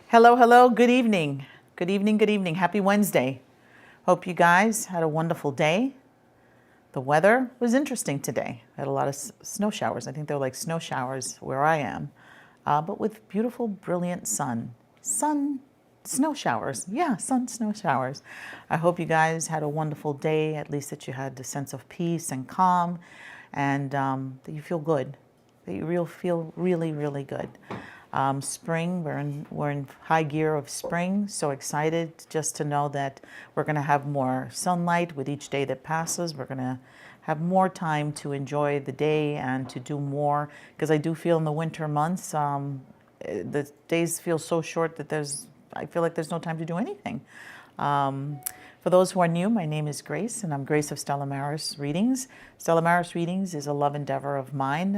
Hello, hello, good evening. Good evening, good evening. Happy Wednesday. Hope you guys had a wonderful day. The weather was interesting today. I had a lot of snow showers. I think they were like snow showers where I am, but with beautiful, brilliant sun. Snow showers. Yeah, snow showers. I hope you guys had a wonderful day, at least that you had the sense of peace and calm, and that you feel good, that you feel really, really good. Spring, we're in high gear of spring, so excited just to know that we're going to have more sunlight with each day that passes. We're going to have more time to enjoy the day and to do more, because I do feel in the winter months the days feel so short that I feel like there's no time to do anything. For those who are new, my name is Grace, and I'm Grace of Stella Maris Readings. Stella Maris Readings is a love endeavor of mine,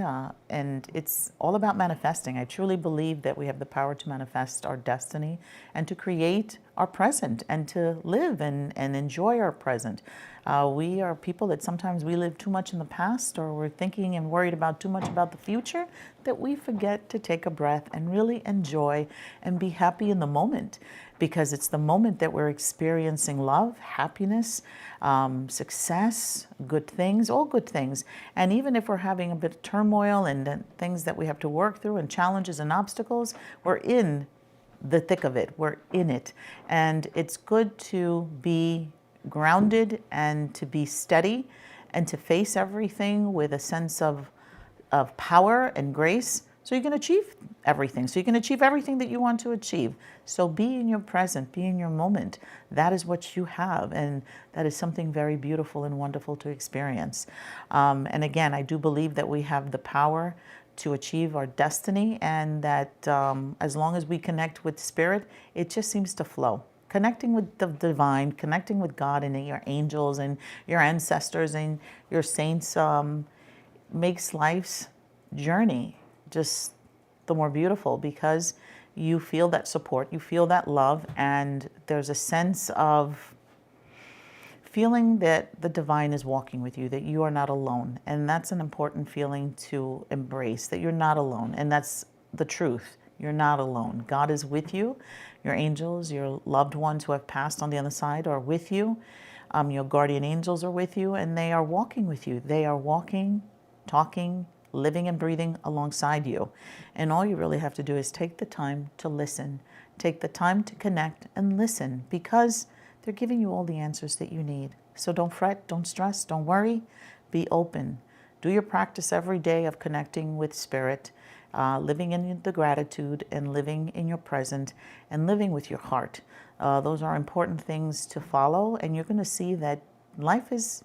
and it's all about manifesting. I truly believe that we have the power to manifest our destiny and to create our present and to live and enjoy our present. We are people that sometimes we live too much in the past, or we're thinking and worried about too much about the future, that we forget to take a breath and really enjoy and be happy in the moment, because it's the moment that we're experiencing love, happiness, success, good things, all good things. And even if we're having a bit of turmoil and things that we have to work through and challenges and obstacles, we're in the thick of it. We're in it. And it's good to be grounded and to be steady and to face everything with a sense of power and grace, so you can achieve everything. So you can achieve everything that you want to achieve. So be in your present, be in your moment. That is what you have, and that is something very beautiful and wonderful to experience. And again, I do believe that we have the power to achieve our destiny, and that as long as we connect with spirit, it just seems to flow. Connecting with the divine, connecting with God and your angels and your ancestors and your saints makes life's journey just the more beautiful, because you feel that support, you feel that love, and there's a sense of feeling that the divine is walking with you, that you are not alone. And that's an important feeling to embrace, that you're not alone. And that's the truth. You're not alone. God is with you. Your angels, your loved ones who have passed on the other side are with you. Your guardian angels are with you, and they are walking with you. They are walking, talking, living and breathing alongside you. And all you really have to do is take the time to listen. Take the time to connect and listen, because they're giving you all the answers that you need. So don't fret, don't stress, don't worry. Be open. Do your practice every day of connecting with spirit, living in the gratitude and living in your present and living with your heart. Those are important things to follow, and you're going to see that life is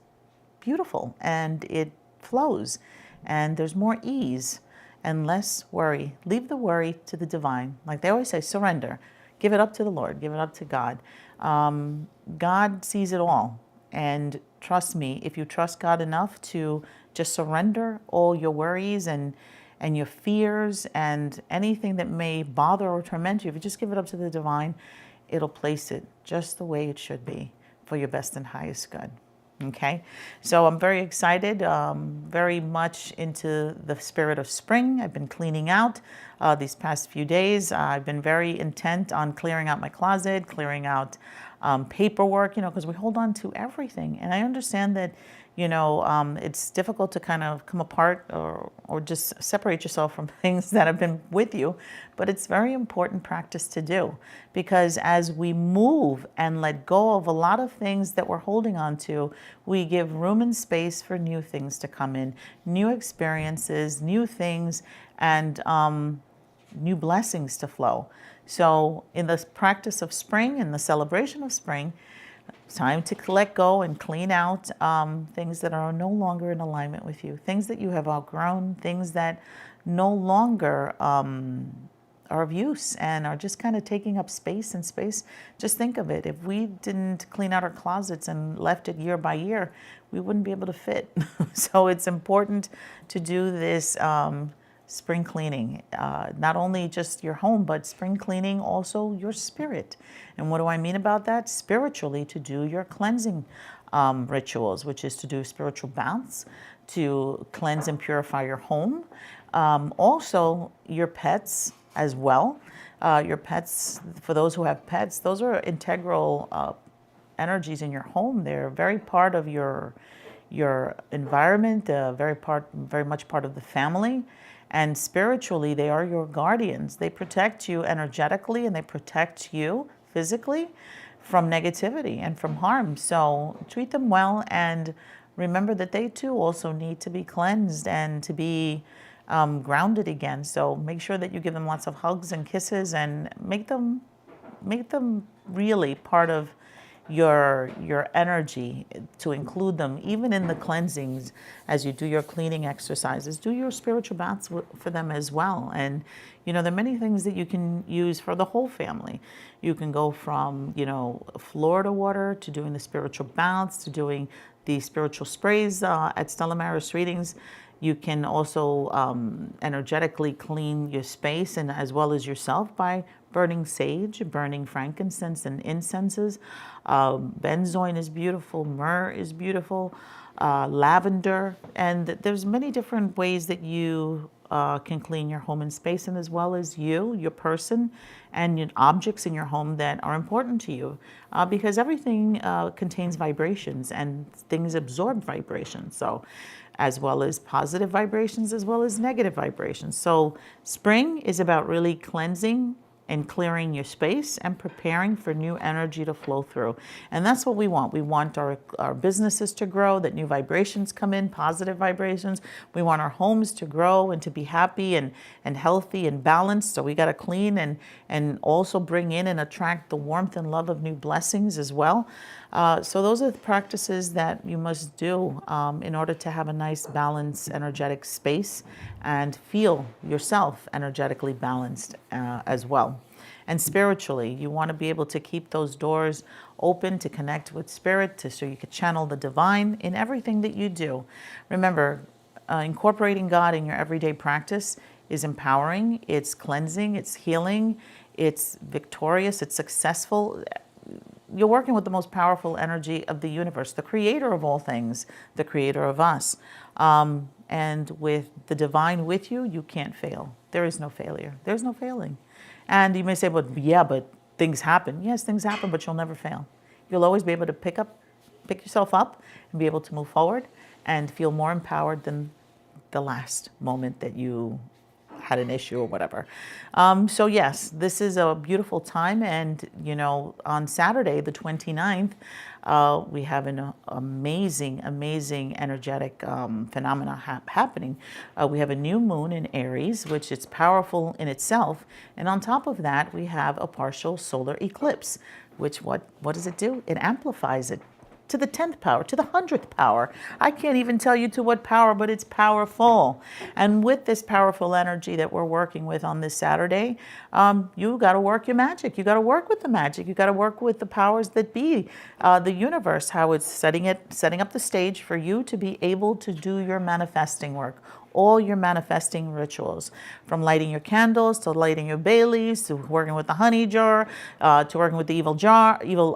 beautiful and it flows, and there's more ease and less worry. Leave the worry to the divine. Like they always say, surrender. Give it up to the Lord. Give it up to God. God sees it all. And trust me, if you trust God enough to just surrender all your worries and your fears and anything that may bother or torment you, if you just give it up to the divine, it'll place it just the way it should be for your best and highest good. Okay, so I'm very excited, very much into the spirit of spring. I've been cleaning out these past few days. I've been very intent on clearing out my closet, clearing out paperwork, because we hold on to everything. And I understand that, it's difficult to kind of come apart or just separate yourself from things that have been with you. But it's very important practice to do, because as we move and let go of a lot of things that we're holding on to, we give room and space for new things to come in, new experiences, new things, and new blessings to flow. So in the practice of spring, in the celebration of spring, it's time to let go and clean out things that are no longer in alignment with you, things that you have outgrown, things that no longer are of use and are just kind of taking up space and space. Just think of it. If we didn't clean out our closets and left it year by year, we wouldn't be able to fit. So it's important to do this spring cleaning, not only just your home, but spring cleaning also your spirit. And what do I mean about that? Spiritually, to do your cleansing rituals, which is to do spiritual baths, to cleanse and purify your home. Also, your pets, as well. Your pets, for those who have pets, those are integral energies in your home. They're very part of your environment, very much part of the family. And spiritually, they are your guardians. They protect you energetically and they protect you physically from negativity and from harm. So treat them well and remember that they too also need to be cleansed and to be grounded again. So make sure that you give them lots of hugs and kisses and make them really part of your energy, to include them even in the cleansings as you do your cleaning exercises. Do your spiritual baths for them as well. And there are many things that you can use for the whole family. You can go from Florida water to doing the spiritual baths to doing the spiritual sprays at Stella Maris readings. You can also energetically clean your space and as well as yourself by burning sage, burning frankincense and incenses. Benzoin is beautiful, myrrh is beautiful, lavender, and there's many different ways that you can clean your home and space, and as well as your person, and your objects in your home that are important to you, because everything contains vibrations and things absorb vibrations. So as well as positive vibrations as well as negative vibrations. So spring is about really cleansing and clearing your space and preparing for new energy to flow through. And that's what we want. We want our businesses to grow, that new vibrations come in, positive vibrations. We want our homes to grow and to be happy and healthy and balanced. So we got to clean and also bring in and attract the warmth and love of new blessings as well. So those are the practices that you must do in order to have a nice, balanced, energetic space and feel yourself energetically balanced as well. And spiritually, you want to be able to keep those doors open to connect with spirit, so you can channel the divine in everything that you do. Remember, incorporating God in your everyday practice is empowering, it's cleansing, it's healing, it's victorious, it's successful. You're working with the most powerful energy of the universe, the creator of all things, the creator of us. And with the divine with you, you can't fail. There is no failure. There's no failing. And you may say, well, yeah, but things happen. Yes, things happen, but you'll never fail. You'll always be able to pick yourself up and be able to move forward and feel more empowered than the last moment that you had an issue or whatever. So yes, this is a beautiful time. And, on Saturday, the 29th, we have an amazing energetic phenomena happening. We have a new moon in Aries, which is powerful in itself. And on top of that, we have a partial solar eclipse, which what does it do? It amplifies it to the 10th power, to the 100th power. I can't even tell you to what power, but it's powerful. And with this powerful energy that we're working with on this Saturday, you got to work your magic. You got to work with the magic. You got to work with the powers that be, the universe, how it's setting up the stage for you to be able to do your manifesting work. All your manifesting rituals, from lighting your candles to lighting your Baileys to working with the honey jar, to working with the evil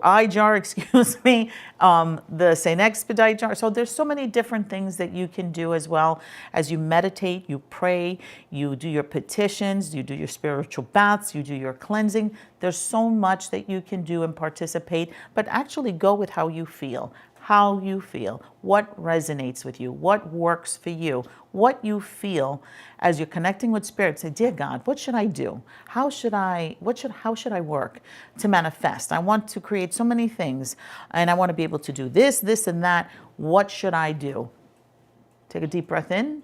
eye jar, excuse me, the Saint Expedite jar. So there's so many different things that you can do as well as you meditate, you pray, you do your petitions, you do your spiritual baths, you do your cleansing. There's so much that you can do and participate, but actually go with how you feel. How you feel, what resonates with you, what works for you, what you feel as you're connecting with spirit. Say, dear God, what should I do? How should I work to manifest? I want to create so many things and I want to be able to do this, this, and that. What should I do? Take a deep breath in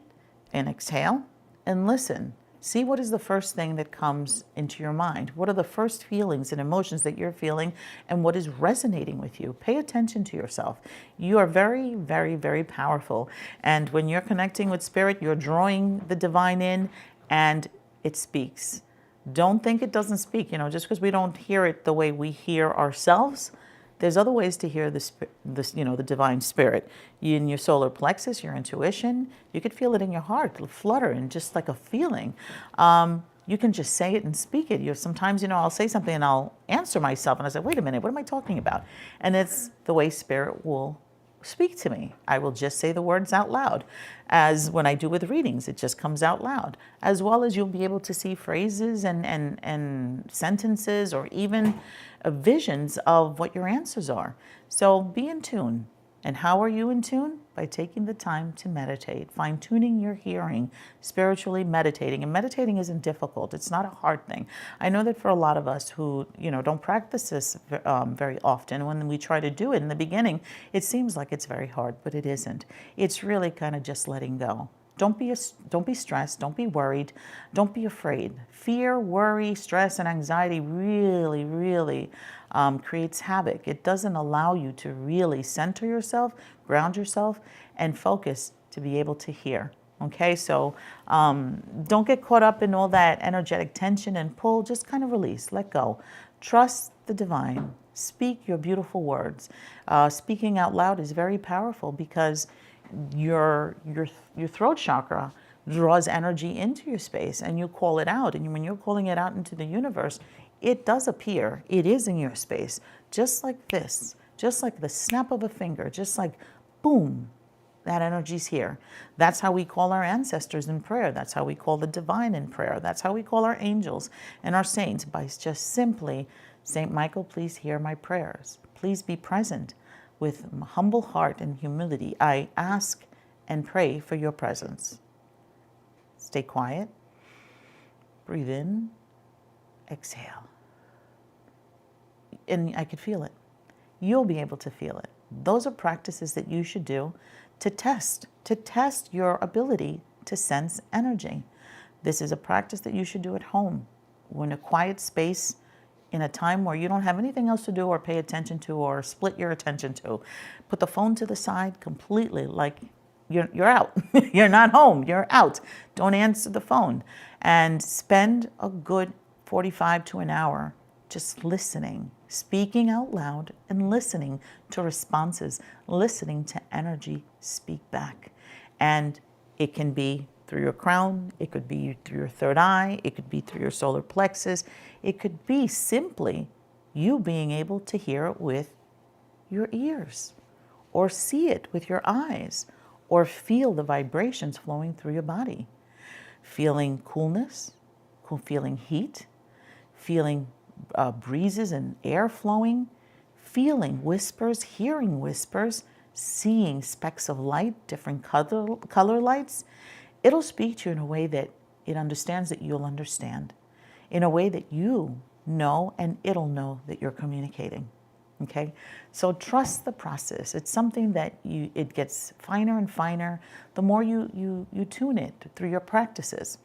and exhale and listen. See what is the first thing that comes into your mind. What are the first feelings and emotions that you're feeling and what is resonating with you? Pay attention to yourself. You are very, very, very powerful. And when you're connecting with spirit, you're drawing the divine in and it speaks. Don't think it doesn't speak. Just because we don't hear it the way we hear ourselves, there's other ways to hear the divine spirit. In your solar plexus, your intuition, you could feel it in your heart, it'll flutter and just like a feeling. You can just say it and speak it. Sometimes, I'll say something and I'll answer myself and I say, wait a minute, what am I talking about? And it's the way spirit will speak to me. I will just say the words out loud. As when I do with readings, it just comes out loud. As well as you'll be able to see phrases and sentences, or even visions of what your answers are. So be in tune. And how are you in tune? By taking the time to meditate, fine-tuning your hearing, spiritually meditating. And meditating isn't difficult. It's not a hard thing. I know that for a lot of us who, don't practice this very often, when we try to do it in the beginning, it seems like it's very hard, but it isn't. It's really kind of just letting go. Don't be stressed. Don't be worried. Don't be afraid. Fear, worry, stress, and anxiety really, really creates havoc. It doesn't allow you to really center yourself, ground yourself, and focus to be able to hear. Okay, so don't get caught up in all that energetic tension and pull. Just kind of release, let go. Trust the divine. Speak your beautiful words. Speaking out loud is very powerful because your throat chakra draws energy into your space, and you call it out. And when you're calling it out into the universe, it does appear. It is in your space, just like this, just like the snap of a finger, just like boom, that energy's here. That's how we call our ancestors in prayer. That's how we call the divine in prayer. That's how we call our angels and our saints, by just simply, Saint Michael, please hear my prayers. Please be present. With humble heart and humility, I ask and pray for your presence. Stay quiet. Breathe in. Exhale. And I could feel it. You'll be able to feel it. Those are practices that you should do to test your ability to sense energy. This is a practice that you should do at home, in a quiet space, in a time where you don't have anything else to do or pay attention to or split your attention to. Put the phone to the side completely, like you're out. You're not home, you're out. Don't answer the phone. And spend a good 45 to an hour just listening, speaking out loud and listening to responses, listening to energy speak back. And it can be through your crown, it could be through your third eye, it could be through your solar plexus, it could be simply you being able to hear it with your ears, or see it with your eyes, or feel the vibrations flowing through your body. Feeling coolness, feeling heat, feeling breezes and air flowing, feeling whispers, hearing whispers, seeing specks of light, different color lights. It'll speak to you in a way that it understands that you'll understand, in a way that you know and it'll know that you're communicating. Okay, so trust the process. It's something that it gets finer and finer the more you tune it through your practices.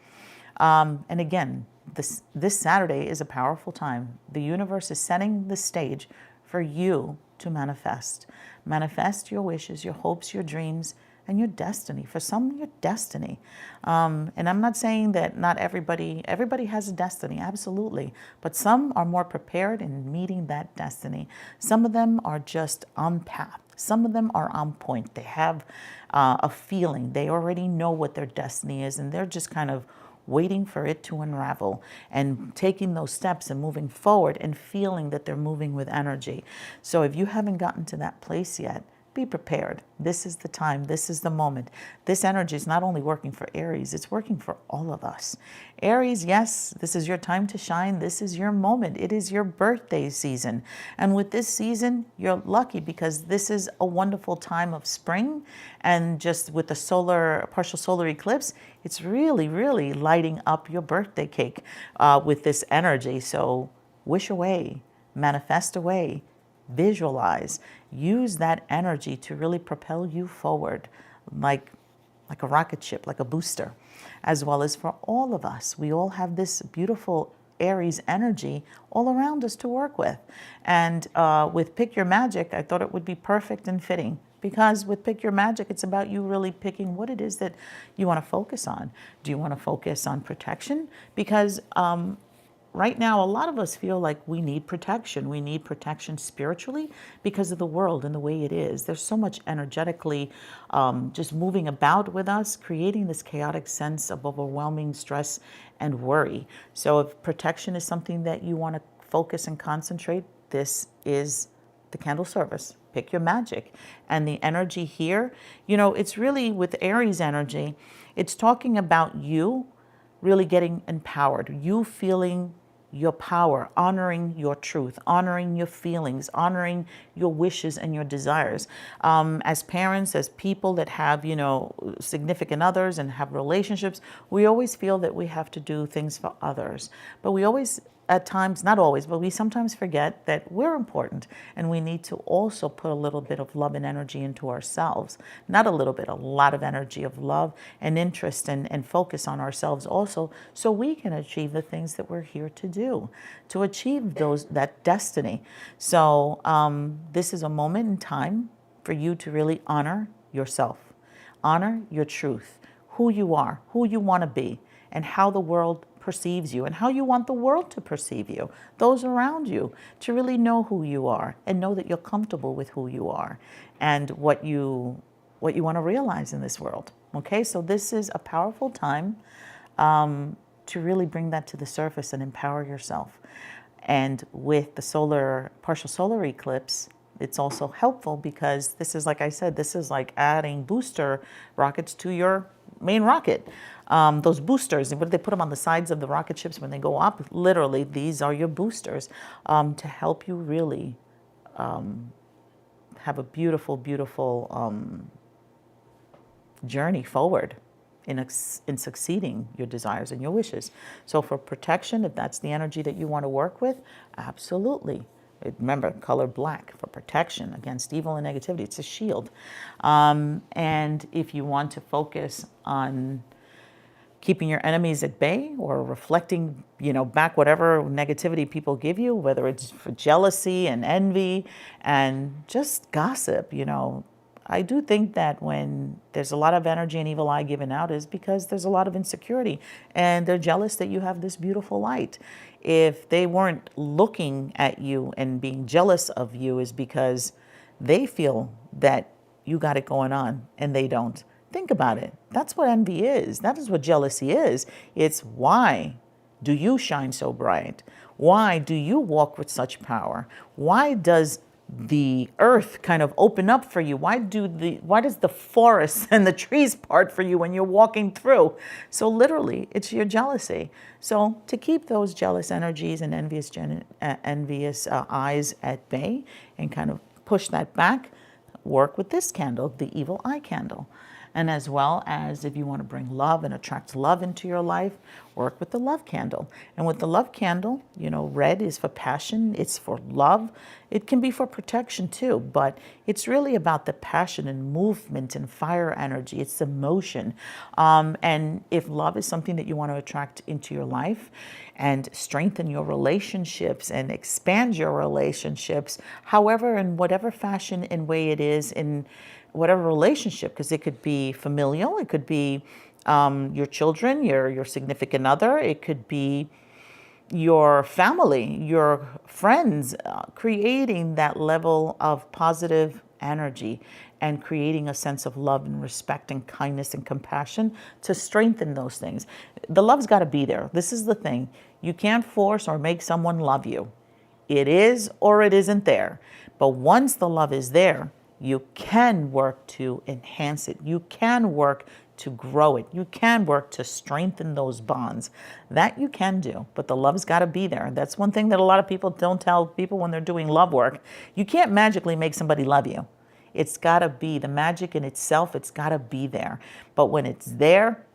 And again, this Saturday is a powerful time. The universe is setting the stage for you to manifest. Manifest your wishes, your hopes, your dreams, and your destiny. For some, your destiny. And I'm not saying that not everybody has a destiny, absolutely. But some are more prepared in meeting that destiny. Some of them are just on path. Some of them are on point. They have a feeling. They already know what their destiny is, and they're just kind of waiting for it to unravel and taking those steps and moving forward and feeling that they're moving with energy. So if you haven't gotten to that place yet, be prepared. This is the time. This is the moment. This energy is not only working for Aries, it's working for all of us. Aries, yes, this is your time to shine. This is your moment. It is your birthday season. And with this season, you're lucky because this is a wonderful time of spring. And just with the partial solar eclipse, it's really, really lighting up your birthday cake with this energy. So wish away, manifest away, visualize, use that energy to really propel you forward like a rocket ship, like a booster, as well as for all of us. We all have this beautiful Aries energy all around us to work with. And with Pick Your Magic, I thought it would be perfect and fitting, because with Pick Your Magic, it's about you really picking what it is that you want to focus on. Do you want to focus on protection? Because right now, a lot of us feel like we need protection. We need protection spiritually because of the world and the way it is. There's so much energetically just moving about with us, creating this chaotic sense of overwhelming stress and worry. So if protection is something that you want to focus and concentrate, this is the candle service, pick your magic. And the energy here, it's really with Aries energy, it's talking about you really getting empowered, you feeling your power, honoring your truth, honoring your feelings, honoring your wishes and your desires. As parents, as people that have, significant others and have relationships, we always feel that we have to do things for others. But we always, at times, not always, but we sometimes forget that we're important and we need to also put a little bit of love and energy into ourselves. Not a little bit, a lot of energy of love and interest and focus on ourselves also, so we can achieve the things that we're here to do, to achieve that destiny. So this is a moment in time for you to really honor yourself, honor your truth, who you are, who you want to be, and how the world perceives you and how you want the world to perceive you, those around you, to really know who you are and know that you're comfortable with who you are and what you want to realize in this world. Okay, so this is a powerful time to really bring that to the surface and empower yourself. And with the partial solar eclipse, it's also helpful because this is, like I said, this is like adding booster rockets to your main rocket. Those boosters, what do they put them on the sides of the rocket ships when they go up? Literally, these are your boosters to help you really have a beautiful, beautiful journey forward in succeeding your desires and your wishes. So for protection, if that's the energy that you want to work with, absolutely. Remember, color black for protection against evil and negativity. It's a shield. And if you want to focus on keeping your enemies at bay or reflecting, back whatever negativity people give you, whether it's for jealousy and envy and just gossip, I do think that when there's a lot of energy and evil eye given out is because there's a lot of insecurity and they're jealous that you have this beautiful light. If they weren't looking at you and being jealous of you is because they feel that you got it going on and they don't. Think about it. That's what envy is. That is what jealousy is. It's why do you shine so bright? Why do you walk with such power? Why does the earth kind of open up for you? Why does the forest and the trees part for you when you're walking through? So literally, it's your jealousy. So to keep those jealous energies and envious eyes at bay and kind of push that back, work with this candle, the evil eye candle. And as well as if you want to bring love and attract love into your life, work with the love candle. And with the love candle, red is for passion, it's for love. It can be for protection too, but it's really about the passion and movement and fire energy. It's emotion. And if love is something that you want to attract into your life and strengthen your relationships and expand your relationships, however, in whatever fashion and way it is, in whatever relationship, because it could be familial, it could be your children, your significant other, it could be your family, your friends, creating that level of positive energy and creating a sense of love and respect and kindness and compassion to strengthen those things. The love's got to be there. This is the thing. You can't force or make someone love you. It is or it isn't there. But once the love is there, you can work to enhance it. You can work to grow it. You can work to strengthen those bonds. That you can do, but the love's got to be there. That's one thing that a lot of people don't tell people when they're doing love work. You can't magically make somebody love you. It's got to be the magic in itself. It's got to be there. But when it's there,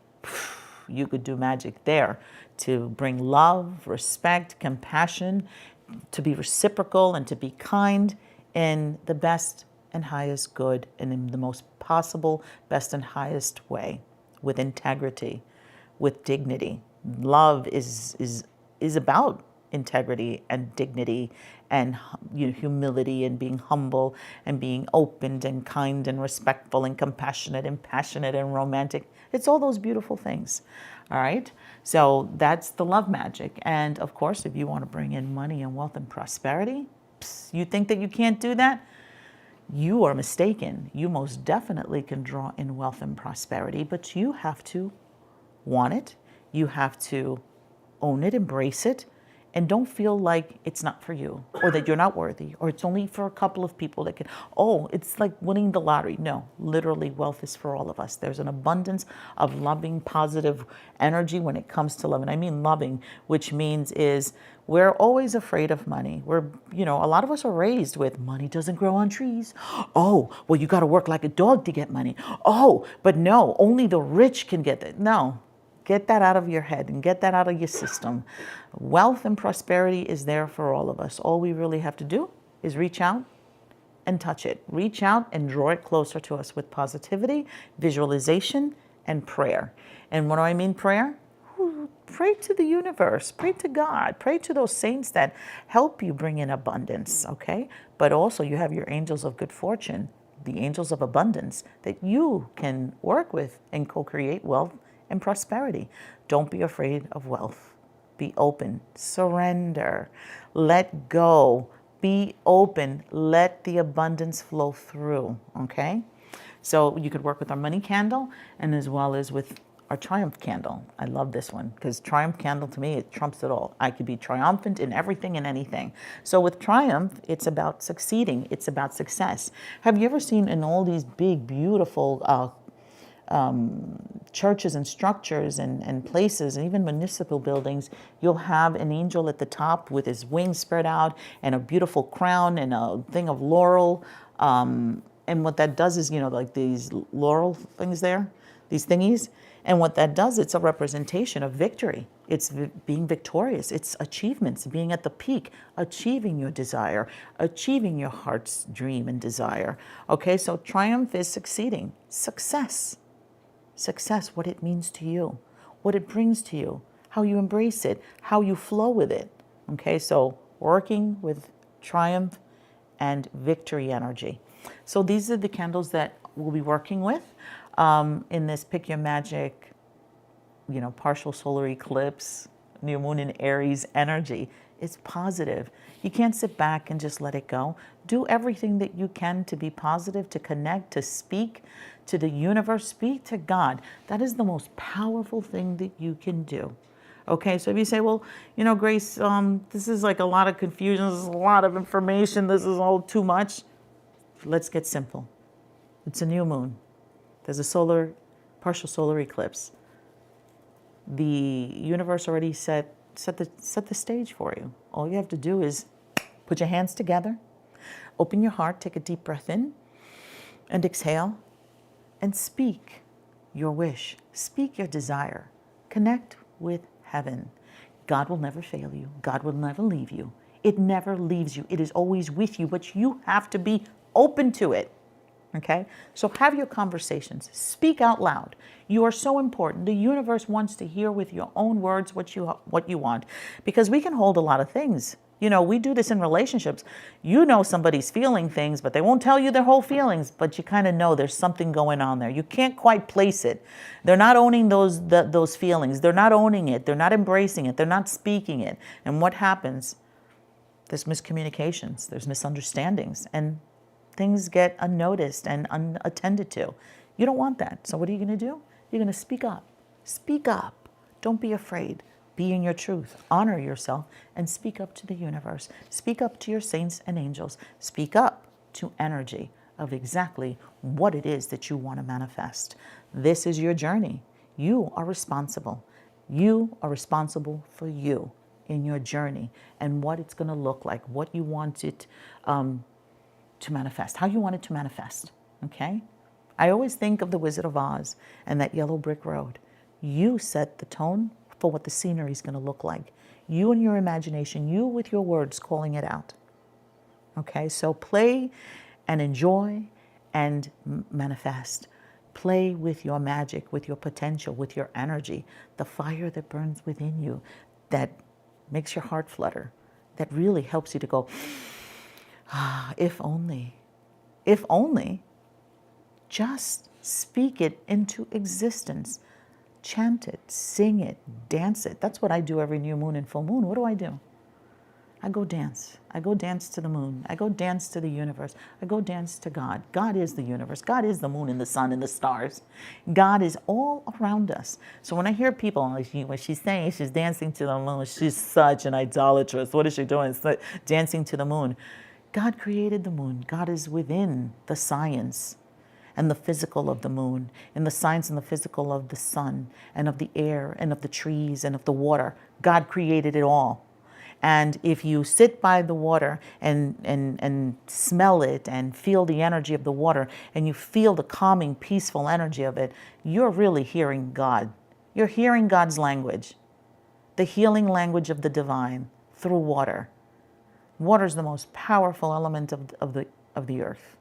you could do magic there to bring love, respect, compassion, to be reciprocal and to be kind in the best and highest good and in the most possible, best and highest way, with integrity, with dignity. Love is about integrity and dignity and humility and being humble and being open and kind and respectful and compassionate and passionate and romantic. It's all those beautiful things. All right. So that's the love magic. And of course, if you want to bring in money and wealth and prosperity, you think that you can't do that? You are mistaken. You most definitely can draw in wealth and prosperity, but you have to want it. You have to own it, embrace it, And don't feel like it's not for you or that you're not worthy or it's only for a couple of people that can, oh, it's like winning the lottery. No, literally wealth is for all of us. There's an abundance of loving, positive energy when it comes to love. And I mean loving, which means is we're always afraid of money. We're, a lot of us are raised with money doesn't grow on trees. Oh, well, you got to work like a dog to get money. Oh, but no, only the rich can get that. No. Get that out of your head and get that out of your system. Wealth and prosperity is there for all of us. All we really have to do is reach out and touch it. Reach out and draw it closer to us with positivity, visualization, and prayer. And what do I mean prayer? Pray to the universe, pray to God, pray to those saints that help you bring in abundance, okay? But also you have your angels of good fortune, the angels of abundance that you can work with and co-create wealth and prosperity. Don't be afraid of wealth. Be open, surrender, let go, be open, let the abundance flow through, okay? So you could work with our money candle and as well as with our triumph candle. I love this one because triumph candle to me, it trumps it all. I could be triumphant in everything and anything. So with triumph, it's about succeeding. It's about success. Have you ever seen in all these big, beautiful churches and structures and places and even municipal buildings, you'll have an angel at the top with his wings spread out and a beautiful crown and a thing of laurel. And what that does is, like these laurel things there, these thingies. And what that does, it's a representation of victory. It's being victorious. It's achievements, being at the peak, achieving your desire, achieving your heart's dream and desire. Okay, so triumph is succeeding, success. Success, what it means to you, what it brings to you, how you embrace it, how you flow with it. Okay, so working with triumph and victory energy. So these are the candles that we'll be working with in this Pick Your Magic, partial solar eclipse, new moon in Aries energy. It's positive. You can't sit back and just let it go. Do everything that you can to be positive, to connect, to speak to the universe, speak to God. That is the most powerful thing that you can do. Okay, so if you say, well, Grace, this is like a lot of confusion, this is a lot of information, this is all too much. Let's get simple. It's a new moon. There's a partial solar eclipse. The universe already set the stage for you. All you have to do is put your hands together, open your heart, take a deep breath in, and exhale, and speak your wish. Speak your desire. Connect with heaven. God will never fail you. God will never leave you. It never leaves you. It is always with you, but you have to be open to it. Okay? So have your conversations. Speak out loud. You are so important. The universe wants to hear with your own words what you want, because we can hold a lot of things. We do this in relationships. Somebody's feeling things, but they won't tell you their whole feelings, but you kind of know there's something going on there. You can't quite place it. They're not owning those feelings. They're not owning it. They're not embracing it. They're not speaking it. And what happens? There's miscommunications. There's misunderstandings. And things get unnoticed and unattended to. You don't want that. So what are you going to do? You're going to speak up. Speak up. Don't be afraid. Be in your truth. Honor yourself and speak up to the universe. Speak up to your saints and angels. Speak up to energy of exactly what it is that you want to manifest. This is your journey. You are responsible. You are responsible for you in your journey and what it's going to look like, what you want it to manifest, how you want it to manifest, okay? I always think of the Wizard of Oz and that yellow brick road. You set the tone for what the scenery is going to look like. You and your imagination, you with your words calling it out. Okay, so play and enjoy and manifest. Play with your magic, with your potential, with your energy, the fire that burns within you that makes your heart flutter, that really helps you to go, if only, just speak it into existence. Chant it, sing it, dance it. That's what I do every new moon and full moon. What do? I go dance. I go dance to the moon. I go dance to the universe. I go dance to God. God is the universe. God is the moon and the sun and the stars. God is all around us. So when I hear people, when she's saying she's dancing to the moon, she's such an idolatress. What is she doing? It's like dancing to the moon. God created the moon. God is within the science and the physical of the moon, and the science and the physical of the sun, and of the air, and of the trees, and of the water. God created it all. And if you sit by the water and smell it and feel the energy of the water, and you feel the calming, peaceful energy of it, you're really hearing God. You're hearing God's language, the healing language of the divine through water. Water is the most powerful element of the earth.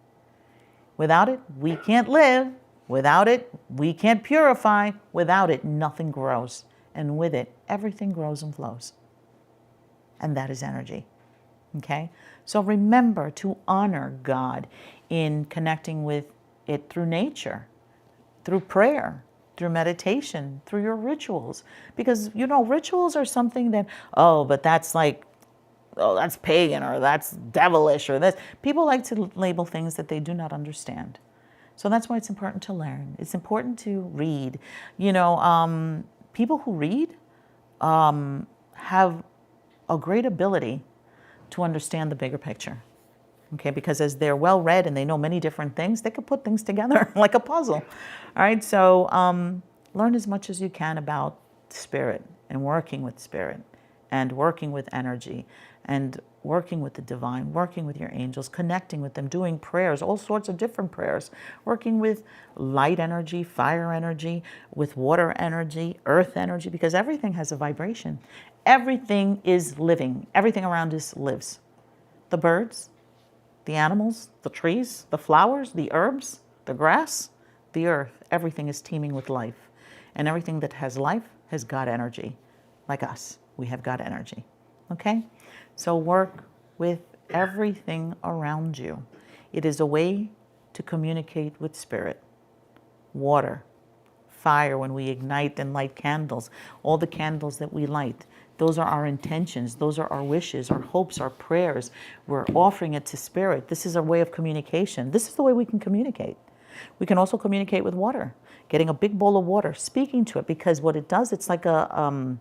Without it, we can't live. Without it, we can't purify. Without it, nothing grows. And with it, everything grows and flows. And that is energy. Okay? So remember to honor God in connecting with it through nature, through prayer, through meditation, through your rituals. Because, rituals are something that, but that's like, that's pagan, or that's devilish, or this. People like to label things that they do not understand. So that's why it's important to learn. It's important to read. People who read have a great ability to understand the bigger picture. Okay, because as they're well read and they know many different things, they can put things together like a puzzle. All right, so learn as much as you can about spirit and working with spirit and working with energy and working with the divine, working with your angels, connecting with them, doing prayers, all sorts of different prayers, working with light energy, fire energy, with water energy, earth energy, because everything has a vibration. Everything is living. Everything around us lives. The birds, the animals, the trees, the flowers, the herbs, the grass, the earth, everything is teeming with life. And everything that has life has God energy. Like us, we have God energy. Okay? So work with everything around you. It is a way to communicate with spirit. Water, fire, when we ignite and light candles, all the candles that we light, those are our intentions. Those are our wishes, our hopes, our prayers. We're offering it to spirit. This is a way of communication. This is the way we can communicate. We can also communicate with water, getting a big bowl of water, speaking to it, because what it does, it's like an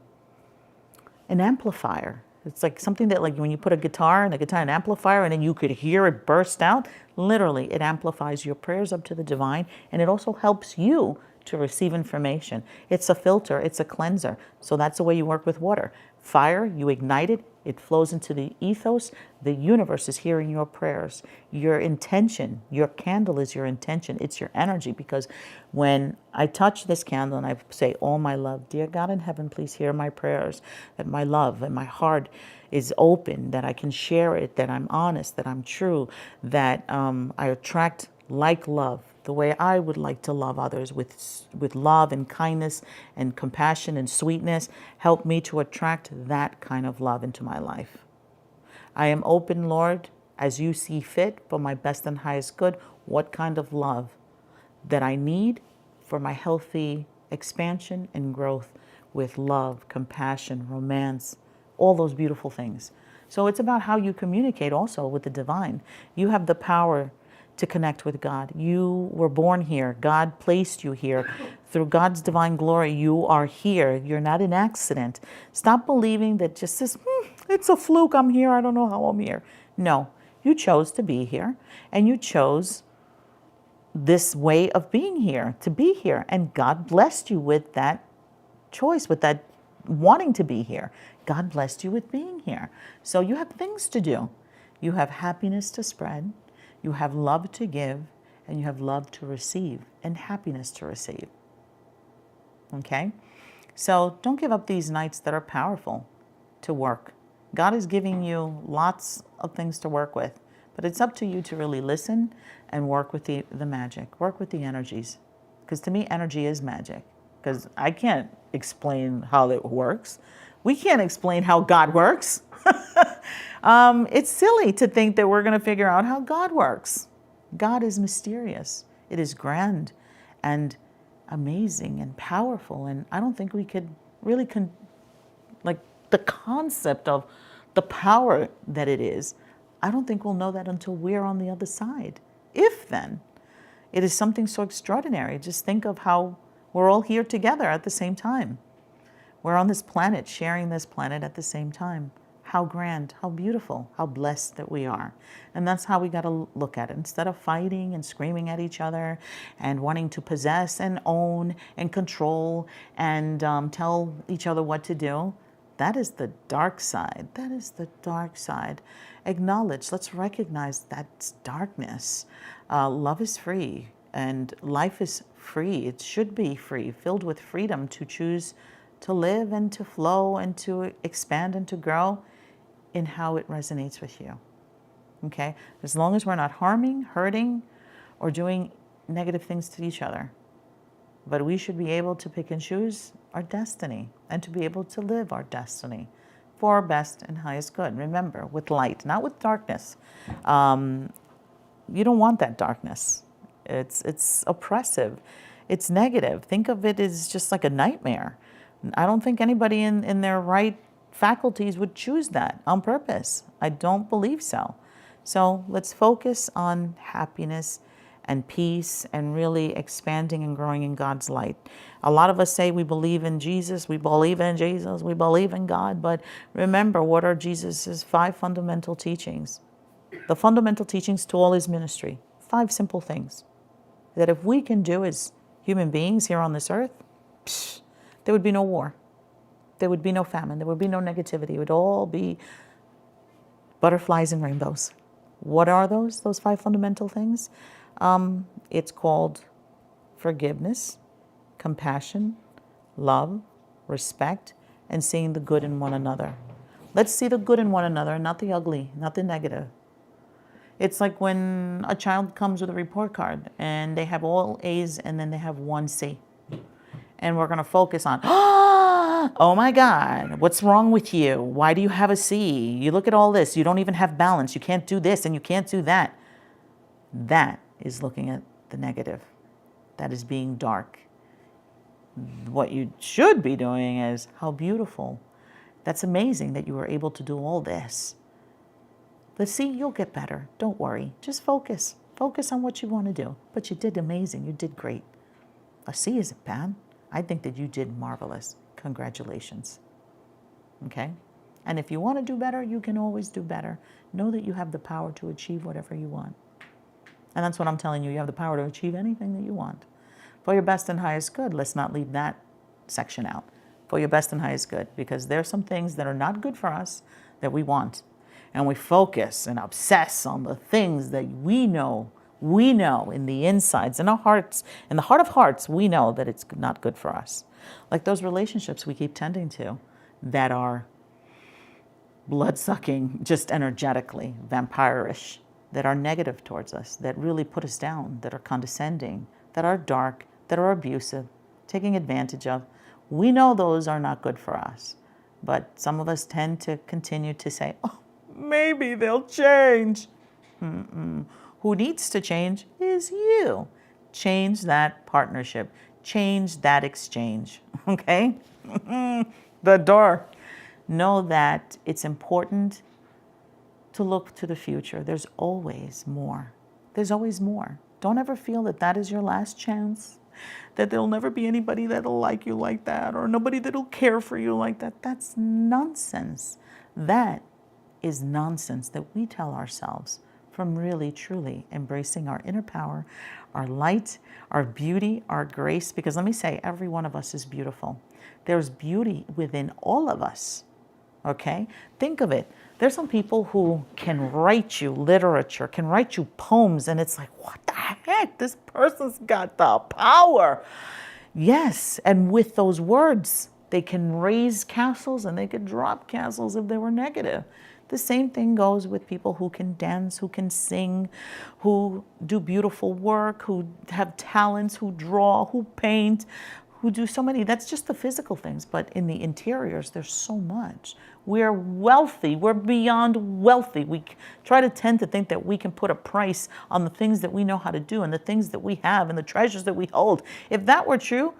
amplifier. It's like something that, like when you put a guitar in an amplifier, and then you could hear it burst out. Literally, it amplifies your prayers up to the divine, and it also helps you to receive information. It's a filter, it's a cleanser. So that's the way you work with water. Fire, you ignite it, it flows into the ethos. The universe is hearing your prayers. Your intention, your candle is your intention. It's your energy, because when I touch this candle and I say, "Oh, my love, dear God in heaven, please hear my prayers," that my love and my heart is open, that I can share it, that I'm honest, that I'm true, that I attract like love, the way I would like to love others, with love and kindness and compassion and sweetness. Help me to attract that kind of love into my life. I am open, Lord, as you see fit, for my best and highest good, what kind of love that I need for my healthy expansion and growth, with love, compassion, romance, all those beautiful things. So it's about how you communicate also with the divine. You have the power to connect with God. You were born here. God placed you here. Through God's divine glory, you are here. You're not an accident. Stop believing that just this, it's a fluke, I'm here, I don't know how I'm here. No, you chose to be here, and you chose this way of being here, to be here. And God blessed you with that choice, with that wanting to be here. God blessed you with being here. So you have things to do. You have happiness to spread. You have love to give, and you have love to receive, and happiness to receive. Okay? So don't give up these nights that are powerful to work. God is giving you lots of things to work with, but it's up to you to really listen and work with the magic, work with the energies. Because to me, energy is magic. Because I can't explain how it works. We can't explain how God works. It's silly to think that we're going to figure out how God works. God is mysterious. It is grand and amazing and powerful. And I don't think we could really, like the concept of the power that it is, I don't think we'll know that until we're on the other side. If then, it is something so extraordinary. Just think of how we're all here together at the same time. We're on this planet, sharing this planet at the same time. How grand, how beautiful, how blessed that we are. And that's how we got to look at it. Instead of fighting and screaming at each other and wanting to possess and own and control and tell each other what to do, that is the dark side. That is the dark side. Acknowledge, let's recognize that darkness. Love is free and life is free. It should be free, filled with freedom to choose to live and to flow and to expand and to grow in how it resonates with you. Okay? As long as we're not harming, hurting, or doing negative things to each other. But we should be able to pick and choose our destiny and to be able to live our destiny for our best and highest good. Remember, with light, not with darkness. You don't want that darkness. It's oppressive. It's negative. Think of it as just like a nightmare. I don't think anybody in their right faculties would choose that on purpose. I don't believe so. So let's focus on happiness and peace and really expanding and growing in God's light. A lot of us say we believe in Jesus, we believe in Jesus, we believe in God, but remember, what are Jesus's 5 fundamental teachings? The fundamental teachings to all his ministry. 5 simple things that if we can do as human beings here on this earth, there would be no war. There would be no famine. There would be no negativity. It would all be butterflies and rainbows. What are those 5 fundamental things? It's called forgiveness, compassion, love, respect, and seeing the good in one another. Let's see the good in one another, not the ugly, not the negative. It's like when a child comes with a report card and they have all A's and then they have 1 C. And we're going to focus on, oh my God, what's wrong with you? Why do you have a C? You look at all this. You don't even have balance. You can't do this and you can't do that. That is looking at the negative. That is being dark. What you should be doing is, how beautiful. That's amazing that you were able to do all this. But see, you'll get better. Don't worry. Just focus. Focus on what you want to do. But you did amazing. You did great. A C isn't bad. I think that you did marvelous. Congratulations. Okay? And if you want to do better, you can always do better. Know that you have the power to achieve whatever you want. And that's what I'm telling you. You have the power to achieve anything that you want. For your best and highest good, let's not leave that section out. For your best and highest good. Because there are some things that are not good for us that we want. And we focus and obsess on the things that we know in the insides, in our hearts, in the heart of hearts, we know that it's not good for us. Like those relationships we keep tending to that are blood-sucking, just energetically, vampirish, that are negative towards us, that really put us down, that are condescending, that are dark, that are abusive, taking advantage of. We know those are not good for us. But some of us tend to continue to say, oh, maybe they'll change. Who needs to change is you. Change that partnership. Change that exchange. Okay? The door. Know that it's important to look to the future. There's always more. There's always more. Don't ever feel that that is your last chance, that there'll never be anybody that'll like you like that, or nobody that'll care for you like that. That's nonsense. That is nonsense that we tell ourselves from really, truly embracing our inner power, our light, our beauty, our grace. Because let me say, every one of us is beautiful. There's beauty within all of us. Okay? Think of it. There's some people who can write you literature, can write you poems, and it's like, what the heck? This person's got the power. Yes, and with those words, they can raise castles and they could drop castles if they were negative. The same thing goes with people who can dance, who can sing, who do beautiful work, who have talents, who draw, who paint, who do so many. That's just the physical things. But in the interiors, there's so much. We're wealthy. We're beyond wealthy. We try to tend to think that we can put a price on the things that we know how to do and the things that we have and the treasures that we hold. If that were true,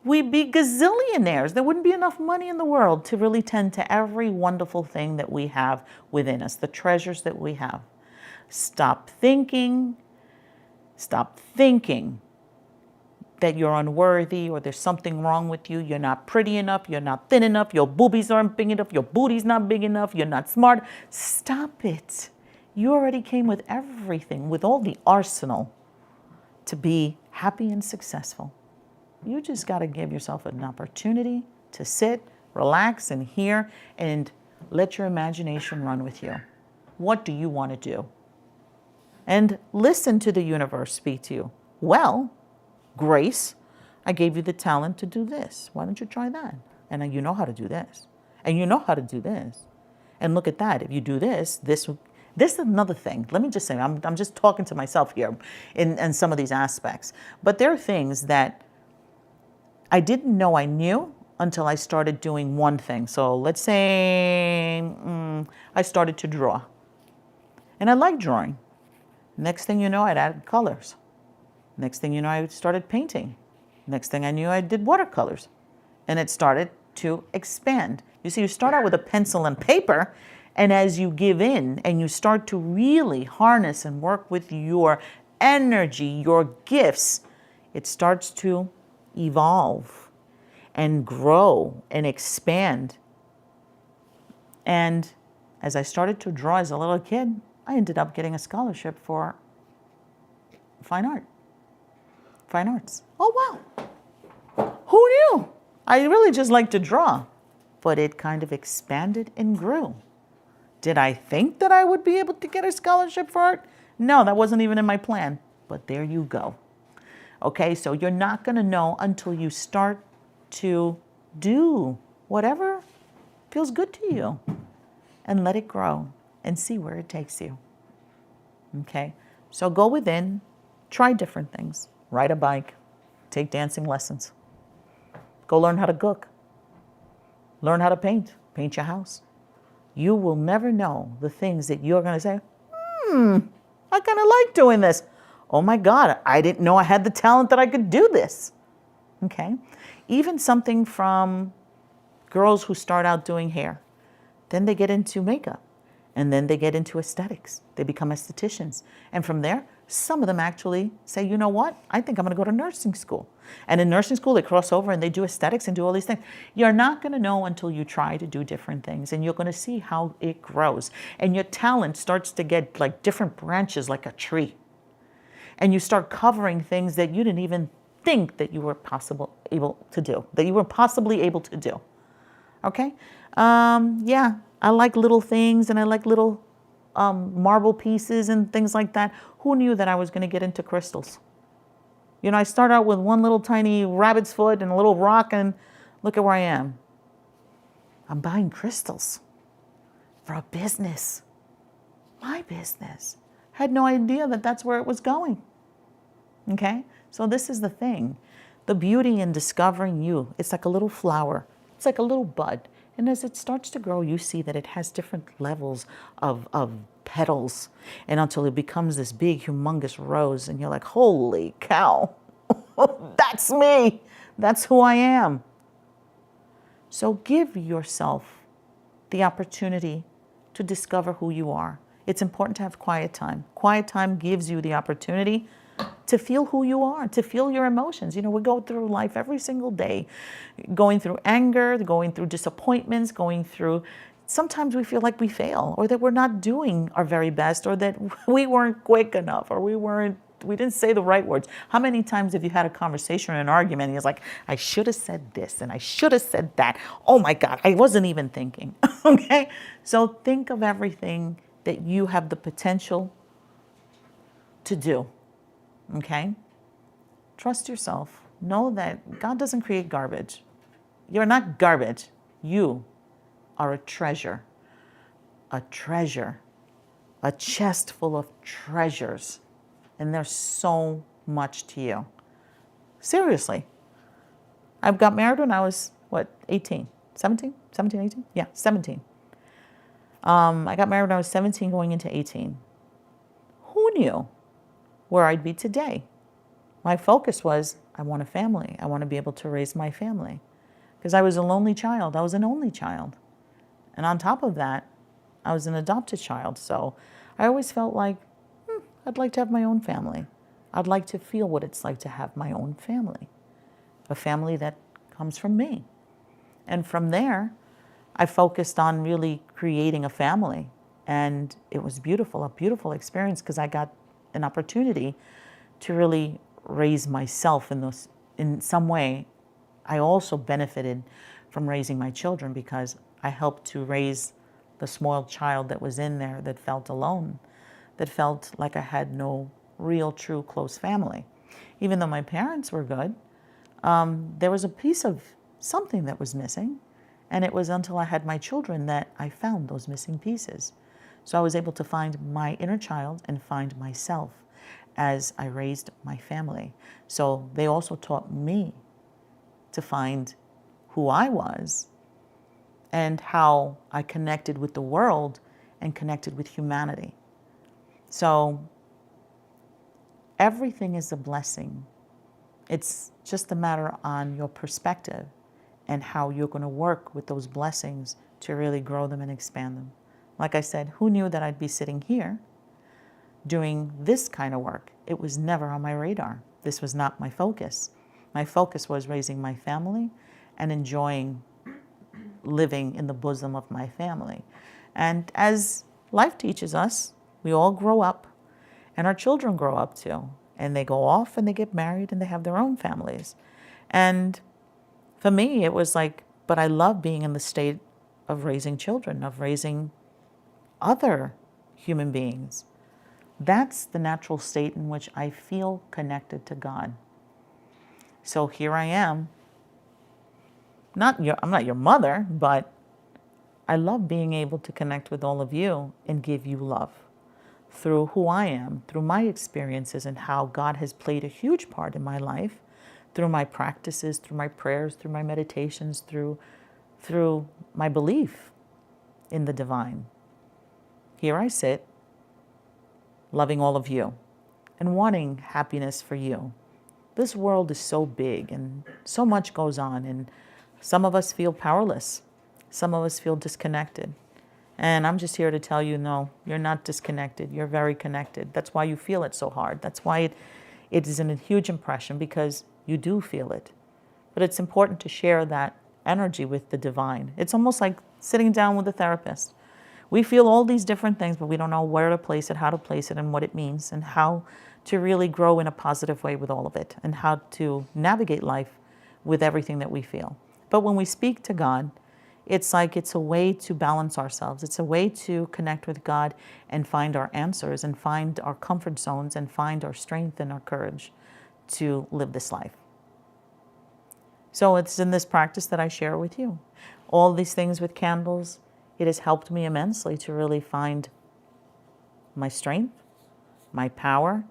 we'd be gazillionaires. There wouldn't be enough money in the world to really tend to every wonderful thing that we have within us, the treasures that we have. Stop thinking that you're unworthy or there's something wrong with you. You're not pretty enough. You're not thin enough. Your boobies aren't big enough. Your booty's not big enough. You're not smart. Stop it. You already came with everything, with all the arsenal to be happy and successful. You just got to give yourself an opportunity to sit, relax, and hear, and let your imagination run with you. What do you want to do? And listen to the universe speak to you. Well, Grace, I gave you the talent to do this. Why don't you try that? And you know how to do this. And you know how to do this. And look at that. If you do this is another thing. Let me just say, I'm just talking to myself here in some of these aspects. But there are things that I didn't know I knew until I started doing one thing. So let's say I started to draw. And I like drawing. Next thing you know, I'd added colors. Next thing you know, I started painting. Next thing I knew, I did watercolors. And it started to expand. You see, you start out with a pencil and paper, and as you give in and you start to really harness and work with your energy, your gifts, it starts to evolve and grow and expand. And as I started to draw as a little kid, I ended up getting a scholarship for fine arts. Oh, wow. Who knew? I really just like to draw, but it kind of expanded and grew. Did I think that I would be able to get a scholarship for art? No, that wasn't even in my plan, but there you go. Okay, so you're not going to know until you start to do whatever feels good to you and let it grow and see where it takes you. Okay, so go within, try different things, ride a bike, take dancing lessons, go learn how to cook, learn how to paint your house. You will never know the things that you're going to say, I kind of like doing this. Oh my God, I didn't know I had the talent that I could do this. Okay, even something from girls who start out doing hair, then they get into makeup. And then they get into aesthetics. They become estheticians. And from there, some of them actually say, you know what? I think I'm going to go to nursing school. And in nursing school, they cross over and they do aesthetics and do all these things. You're not going to know until you try to do different things. And you're going to see how it grows. And your talent starts to get like different branches like a tree. And you start covering things that you didn't even think that you were able to do. Okay? Yeah. I like little things and I like little marble pieces and things like that. Who knew that I was going to get into crystals? You know, I start out with one little tiny rabbit's foot and a little rock, and look at where I am. I'm buying crystals for a business. My business. I had no idea that that's where it was going. Okay? So this is the thing. The beauty in discovering you. It's like a little flower. It's like a little bud. And as it starts to grow, you see that it has different levels of petals, and until it becomes this big, humongous rose, and you're like, holy cow, that's me. That's who I am. So give yourself the opportunity to discover who you are. It's important to have quiet time. Quiet time gives you the opportunity to feel who you are, to feel your emotions. You know, we go through life every single day, going through anger, going through disappointments, sometimes we feel like we fail, or that we're not doing our very best, or that we weren't quick enough, or we didn't say the right words. How many times have you had a conversation or an argument and you're like, I should have said this and I should have said that. Oh my God, I wasn't even thinking. Okay? So think of everything that you have the potential to do. Okay? Trust yourself. Know that God doesn't create garbage. You're not garbage. You are a treasure. A treasure. A chest full of treasures. And there's so much to you. Seriously. I got married when I was, 18? 17? 17, 18? Yeah, 17. I got married when I was 17 going into 18. Who knew where I'd be today? my focus was, I want a family. I want to be able to raise my family. Because I was a lonely child. I was an only child. And on top of that, I was an adopted child. So I always felt like, I'd like to have my own family. I'd like to feel what it's like to have my own family. A family that comes from me. And from there, I focused on really creating a family. And it was beautiful, a beautiful experience, because I got an opportunity to really raise myself in some way. I also benefited from raising my children, because I helped to raise the small child that was in there that felt alone, that felt like I had no real, true, close family. Even though my parents were good, there was a piece of something that was missing. And it was until I had my children that I found those missing pieces. So I was able to find my inner child and find myself as I raised my family. So they also taught me to find who I was and how I connected with the world and connected with humanity. So everything is a blessing. It's just a matter on your perspective and how you're going to work with those blessings to really grow them and expand them. Like I said, who knew that I'd be sitting here doing this kind of work? It was never on my radar. This was not my focus. My focus was raising my family and enjoying living in the bosom of my family. And as life teaches us, we all grow up, and our children grow up too. And they go off and they get married and they have their own families. And for me, it was like, but I love being in the state of raising children, of raising other human beings. That's the natural state in which I feel connected to God. So here I am. I'm not your mother, but I love being able to connect with all of you and give you love through who I am, through my experiences and how God has played a huge part in my life, through my practices, through my prayers, through my meditations, through my belief in the divine. Here I sit, loving all of you and wanting happiness for you. This world is so big and so much goes on, and some of us feel powerless. Some of us feel disconnected. And I'm just here to tell you, no, you're not disconnected. You're very connected. That's why you feel it so hard. That's why it is a huge impression, because you do feel it. But it's important to share that energy with the divine. It's almost like sitting down with a therapist. We feel all these different things, but we don't know where to place it, how to place it, and what it means, and how to really grow in a positive way with all of it, and how to navigate life with everything that we feel. But when we speak to God, it's like it's a way to balance ourselves. It's a way to connect with God and find our answers and find our comfort zones and find our strength and our courage to live this life. So it's in this practice that I share with you. All these things with candles, it has helped me immensely to really find my strength, my power.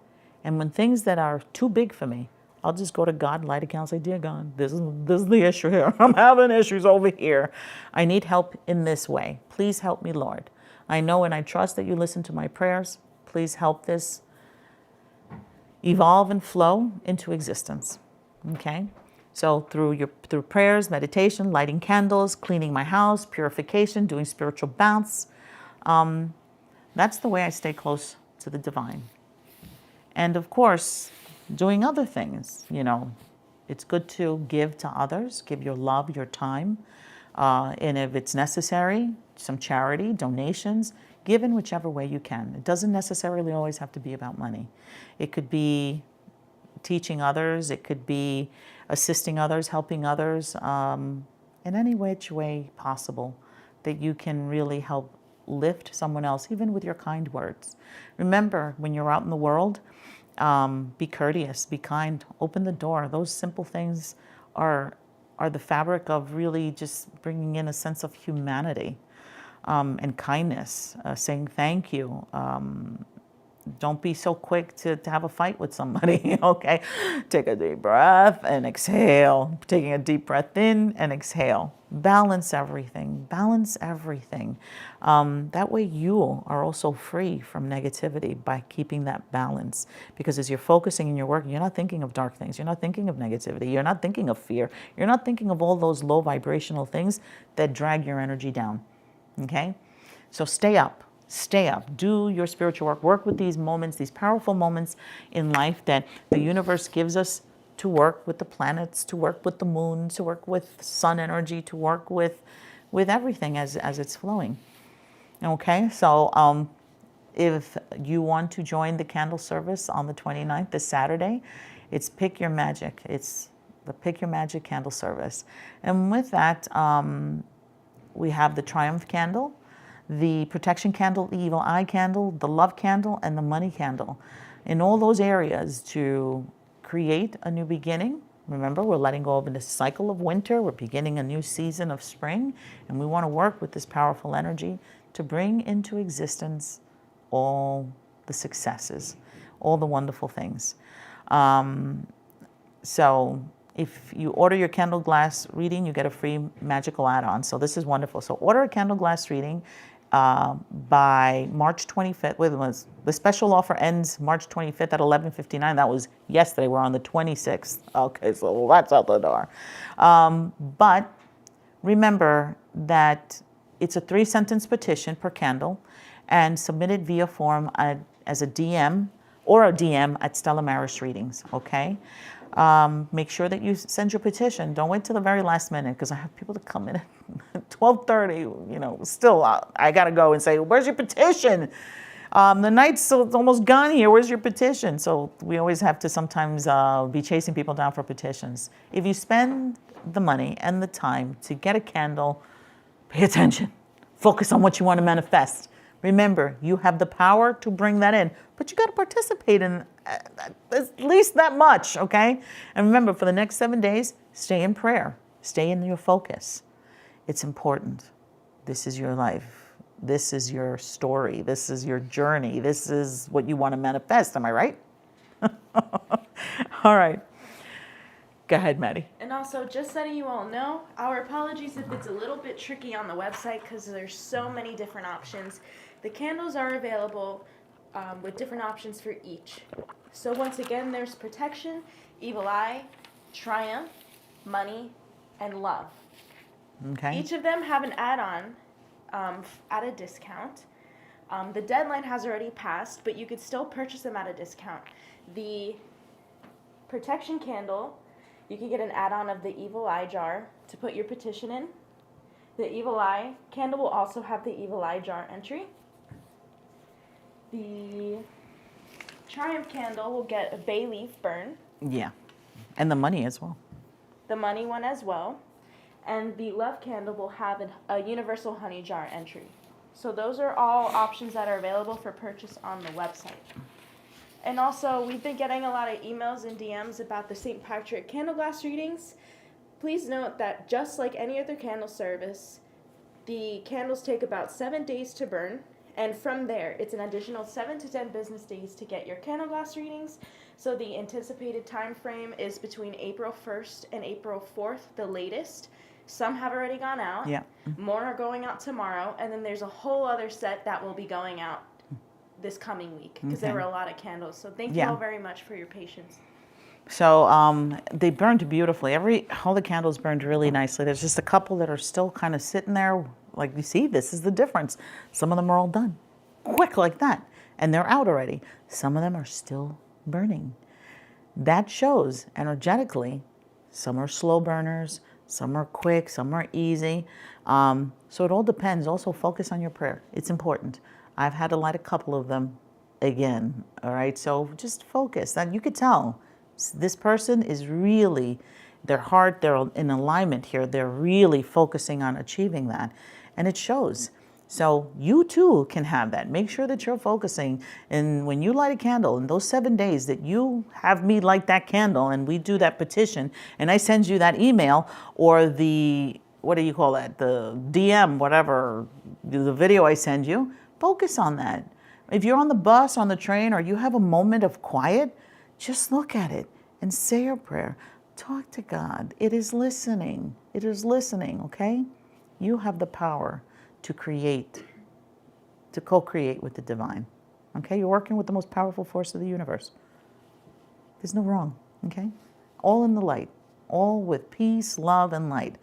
And when things that are too big for me, I'll just go to God, light a candle, say, dear God, this is the issue here. I'm having issues over here. I need help in this way. Please help me, Lord. I know and I trust that you listen to my prayers. Please help this evolve and flow into existence. Okay? So through prayers, meditation, lighting candles, cleaning my house, purification, doing spiritual baths, that's the way I stay close to the divine. And of course, doing other things, it's good to give to others, give your love, your time, and if it's necessary, some charity, donations, give in whichever way you can. It doesn't necessarily always have to be about money. It could be teaching others, it could be assisting others, helping others, in any which way possible that you can really help lift someone else, even with your kind words. Remember, when you're out in the world, be courteous, be kind, open the door. Those simple things are the fabric of really just bringing in a sense of humanity and kindness, saying thank you. Don't be so quick to have a fight with somebody, okay? Take a deep breath and exhale. Taking a deep breath in and exhale. balance everything, balance everything. That way you are also free from negativity by keeping that balance. Because as you're focusing in your work, you're not thinking of dark things, you're not thinking of negativity, you're not thinking of fear, you're not thinking of all those low vibrational things that drag your energy down, okay? So stay up. Stay up, do your spiritual work with these moments, these powerful moments in life that the universe gives us to work with the planets, to work with the moon, to work with sun energy, to work with everything as it's flowing. Okay, so if you want to join the candle service on the 29th, this Saturday, it's Pick Your Magic. It's the Pick Your Magic candle service. And with that, we have the Triumph candle, the protection candle, the evil eye candle, the love candle, and the money candle. In all those areas to create a new beginning. Remember, we're letting go of this cycle of winter. We're beginning a new season of spring. And we want to work with this powerful energy to bring into existence all the successes, all the wonderful things. So if you order your candle glass reading, you get a free magical add-on. So this is wonderful. So order a candle glass reading by March 25th. The special offer ends March 25th at 11:59. That was yesterday. We're on the 26th. Okay, so that's out the door. But remember that it's a 3-sentence petition per candle, and submit it via form as a DM or a DM at Stella Maris Readings, okay? Make sure that you send your petition. Don't wait till the very last minute, because I have people that come in at 12:30, you know, still, I got to go and say, where's your petition? The night's almost gone here. Where's your petition? So we always have to sometimes be chasing people down for petitions. If you spend the money and the time to get a candle, pay attention. Focus on what you want to manifest. Remember, you have the power to bring that in, but you got to participate in at least that much, okay? And remember, for the next 7 days, stay in prayer. Stay in your focus. It's important. This is your life. This is your story. This is your journey. This is what you want to manifest. Am I right? All right. Go ahead, Maddie. And also, just letting you all know, our apologies if it's a little bit tricky on the website because there's so many different options. The candles are available with different options for each. So once again, there's protection, evil eye, triumph, money, and love. Okay. Each of them have an add-on at a discount. The deadline has already passed, but you could still purchase them at a discount. The protection candle, you can get an add-on of the evil eye jar to put your petition in. The evil eye candle will also have the evil eye jar entry. The triumph candle will get a bay leaf burn. Yeah, and the money as well. The money one as well. And the love candle will have a universal honey jar entry. So those are all options that are available for purchase on the website. And also, we've been getting a lot of emails and DMs about the St. Patrick candle glass readings. Please note that just like any other candle service, the candles take about 7 days to burn. And from there, it's an additional 7 to 10 business days to get your candle glass readings. So the anticipated time frame is between April 1st and April 4th, the latest. Some have already gone out. Yeah. More are going out tomorrow. And then there's a whole other set that will be going out this coming week because there were a lot of candles. So thank you all very much for your patience. So they burned beautifully. All the candles burned really nicely. There's just a couple that are still kind of sitting there. Like you see, this is the difference. Some of them are all done quick like that, and they're out already. Some of them are still burning. That shows energetically, some are slow burners, some are quick, some are easy. So it all depends. Also focus on your prayer. It's important. I've had to light a couple of them again, all right? So just focus. That you could tell this person is really, their heart, they're in alignment here. They're really focusing on achieving that. And it shows. So you too can have that. Make sure that you're focusing. And when you light a candle, in those 7 days that you have me light that candle and we do that petition and I send you that email or the, what do you call that? The DM, whatever, the video I send you, focus on that. If you're on the bus, on the train, or you have a moment of quiet, just look at it and say your prayer. Talk to God. It is listening. It is listening, okay? You have the power to create, to co-create with the divine. Okay? You're working with the most powerful force of the universe. There's no wrong, okay? All in the light. All with peace, love, and light.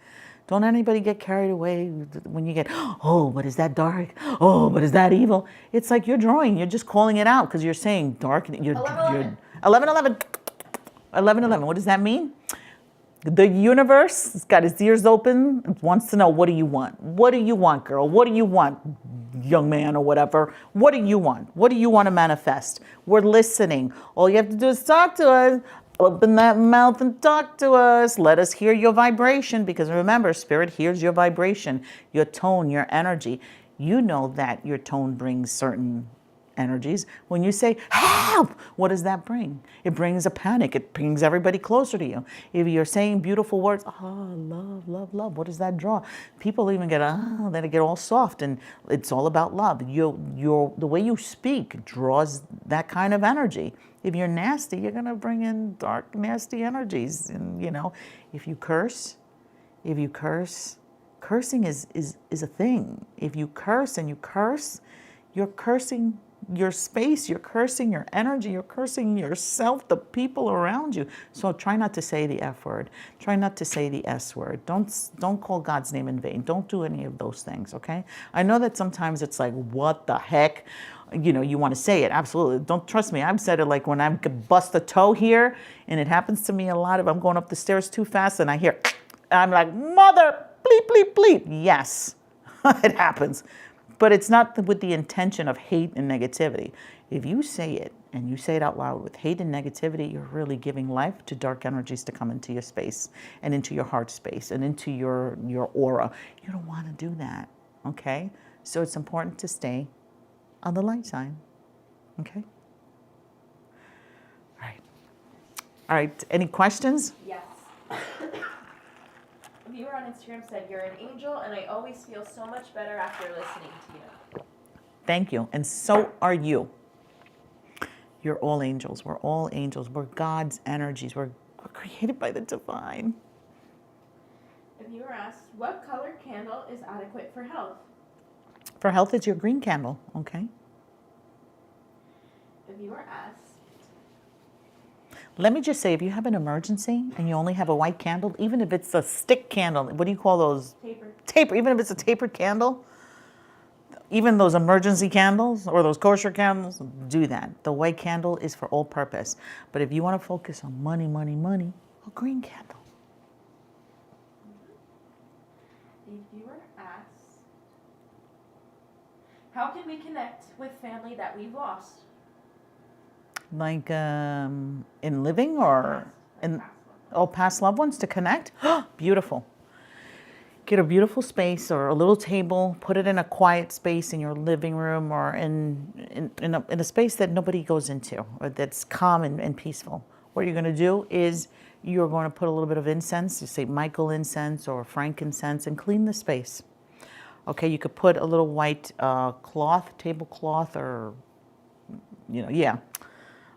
Don't anybody get carried away when you get, oh, but is that dark? Oh, but is that evil? It's like you're drawing. You're just calling it out because you're saying dark. You're 11. 11. What does that mean? The universe has got its ears open. It wants to know, what do you want? What do you want, girl? What do you want, young man or whatever? What do you want? What do you want to manifest? We're listening. All you have to do is talk to us. Open that mouth and talk to us. Let us hear your vibration, because remember, Spirit hears your vibration, your tone, your energy. You know that your tone brings certain energies. When you say, help, what does that bring? It brings a panic. It brings everybody closer to you. If you're saying beautiful words, oh, love, love, love, what does that draw? People even get, they get all soft, and it's all about love. The way you speak draws that kind of energy. If you're nasty, you're going to bring in dark, nasty energies. And, if you curse, cursing is a thing. If you curse and you curse, you're cursing your space, you're cursing your energy, you're cursing yourself, the people around you. So try not to say the F word. Try not to say the S word. Don't call God's name in vain. Don't do any of those things, okay? I know that sometimes it's like, what the heck? You want to say it. Absolutely. Don't trust me. I've said it, like when I bust a toe here, and it happens to me a lot if I'm going up the stairs too fast and I hear, I'm like, mother, bleep, bleep, bleep. Yes, it happens. But it's not with the intention of hate and negativity. If you say it, and you say it out loud with hate and negativity, you're really giving life to dark energies to come into your space and into your heart space and into your aura. You don't want to do that, okay? So it's important to stay on the light side, okay? All right, any questions? Yes. A viewer on Instagram said, you're an angel, and I always feel so much better after listening to you. Thank you, and so are you. You're all angels. We're all angels. We're God's energies. We're created by the divine. A viewer asked, what color candle is adequate for health? For health, it's your green candle, okay? A viewer asked, let me just say, if you have an emergency and you only have a white candle, even if it's a stick candle, what do you call those? Taper. Even if it's a tapered candle, even those emergency candles or those kosher candles, do that. The white candle is for all purpose. But if you want to focus on money, a green candle. A viewer asks, how can we connect with family that we've lost? Like in living or in past loved ones to connect? Beautiful. Get a beautiful space or a little table, put it in a quiet space in your living room or in a space that nobody goes into, or that's calm and peaceful. What you're going to do is you're going to put a little bit of incense, you say Michael incense or frankincense, and clean the space. Okay, you could put a little white cloth, tablecloth, or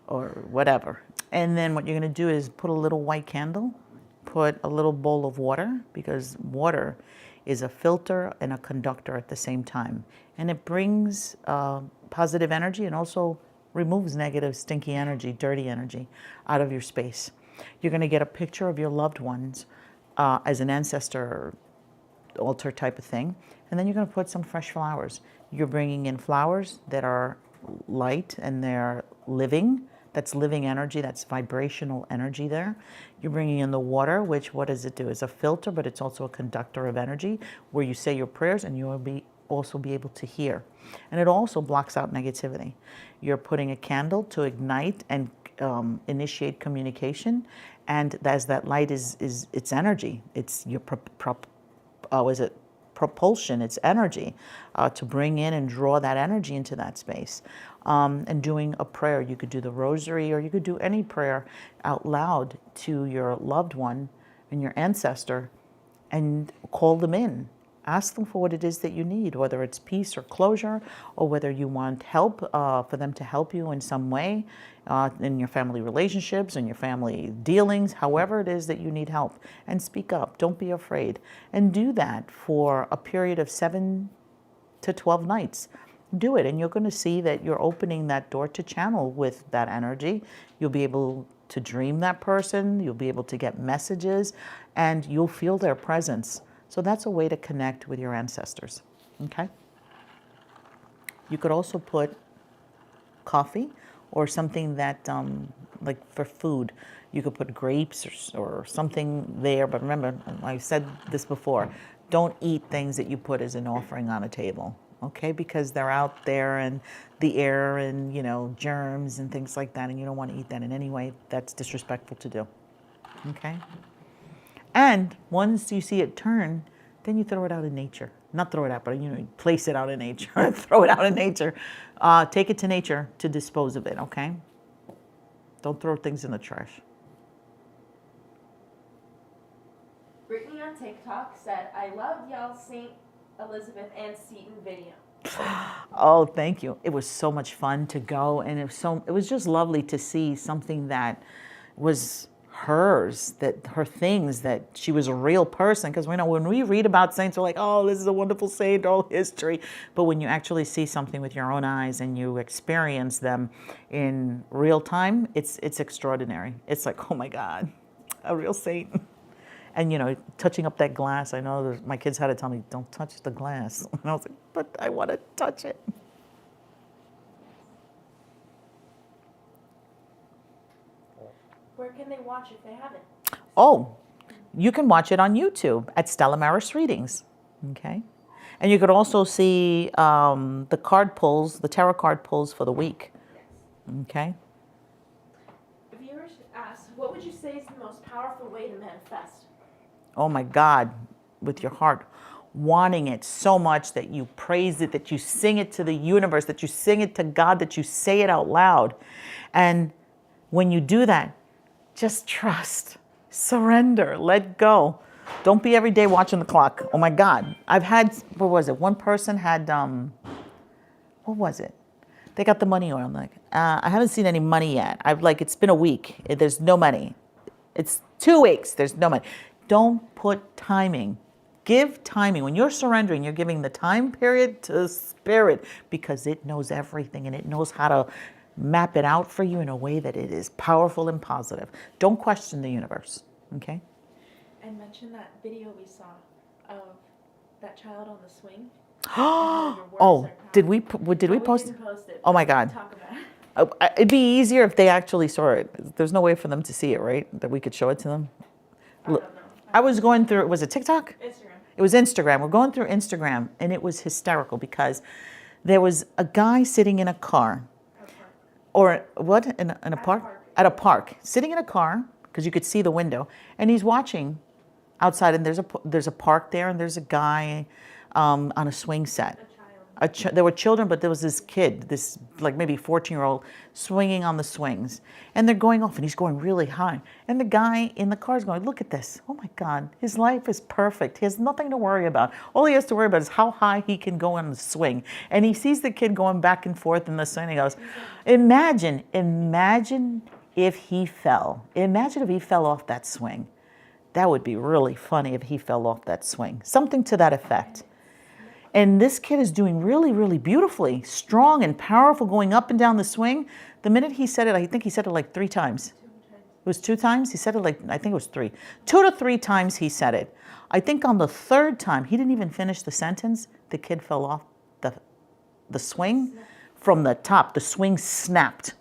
or whatever. And then what you're going to do is put a little white candle, put a little bowl of water, because water is a filter and a conductor at the same time. And it brings positive energy and also removes negative, stinky energy, dirty energy out of your space. You're going to get a picture of your loved ones as an ancestor altar type of thing. And then you're going to put some fresh flowers. You're bringing in flowers that are light and they're living. That's living energy, that's vibrational energy there. You're bringing in the water, which, what does it do? It's a filter, but it's also a conductor of energy where you say your prayers and you will also be able to hear. And it also blocks out negativity. You're putting a candle to ignite and initiate communication. And as that light is its energy, it's your propulsion, it's energy to bring in and draw that energy into that space. And doing a prayer. You could do the rosary, or you could do any prayer out loud to your loved one and your ancestor and call them in. Ask them for what it is that you need, whether it's peace or closure, or whether you want help, for them to help you in some way, in your family relationships, in your family dealings, however it is that you need help. And speak up. Don't be afraid. And do that for a period of 7 to 12 nights. Do it, and you're going to see that you're opening that door to channel with that energy. You'll be able to dream that person. You'll be able to get messages, and you'll feel their presence. So that's a way to connect with your ancestors, okay? You could also put coffee or something that, like for food, you could put grapes or something there. But remember, I said this before, don't eat things that you put as an offering on a table, okay? Because they're out there and the air and, you know, germs and things like that, and you don't want to eat that in any way. That's disrespectful to do, okay? And once you see it turn, then you throw it out in nature. Not throw it out, but, you know, place it out in nature. Throw it out in nature. Take it to nature to dispose of it, okay? Don't throw things in the trash. Brittany on TikTok said, I loved y'all's St. Elizabeth Ann Seton video. Oh, thank you. It was so much fun to go, and it was just lovely to see something that was hers, that her things, that she was a real person. Because we know when we read about saints, we're like, oh, this is a wonderful saint, all history. But when you actually see something with your own eyes and you experience them in real time, it's extraordinary. It's like, oh my God, a real saint. And, you know, touching up that glass, I know my kids had to tell me, don't touch the glass. And I was like, but I want to touch it. Where can they watch if they haven't? Oh, you can watch it on YouTube at Stella Maris Readings, okay? And you could also see the card pulls, the tarot card pulls for the week, okay? Viewers ask, what would you say is the most powerful way to manifest? Oh my God, with your heart, wanting it so much that you praise it, that you sing it to the universe, that you sing it to God, that you say it out loud. And when you do that, just trust, surrender, let go. Don't be every day watching the clock. Oh my God. I've had, what was it? One person had, what was it? They got the money oil. I'm like, I haven't seen any money yet. It's been a week. There's no money. It's 2 weeks. There's no money. Don't put timing. Give timing. When you're surrendering, you're giving the time period to spirit, because it knows everything and it knows how to map it out for you in a way that it is powerful and positive. Don't question the universe, okay? And mention that video we saw of that child on the swing. Oh, did we post? We didn't post it. Oh my God. Talk about it. It'd be easier if they actually saw it. There's no way for them to see it, right? That we could show it to them. I don't know. I was going through, was it TikTok? Instagram. It was Instagram. We're going through Instagram, and it was hysterical because there was a guy sitting in a car. Or what? In a park? At a park. Sitting in a car, because you could see the window, and he's watching outside, and there's a park there, and there's a guy on a swing set. There were children, but there was this kid, this like maybe 14-year-old, swinging on the swings. And they're going off, and he's going really high. And the guy in the car is going, look at this. Oh my God, his life is perfect. He has nothing to worry about. All he has to worry about is how high he can go on the swing. And he sees the kid going back and forth in the swing, and he goes, imagine if he fell. Imagine if he fell off that swing. That would be really funny if he fell off that swing. Something to that effect. And this kid is doing really, really beautifully, strong and powerful, going up and down the swing. The minute he said it, I think he said it like 3 times. It was 2 times? He said it like, I think it was 3. 2 to 3 times he said it. I think on the 3rd time, he didn't even finish the sentence. The kid fell off the swing from the top. The swing snapped.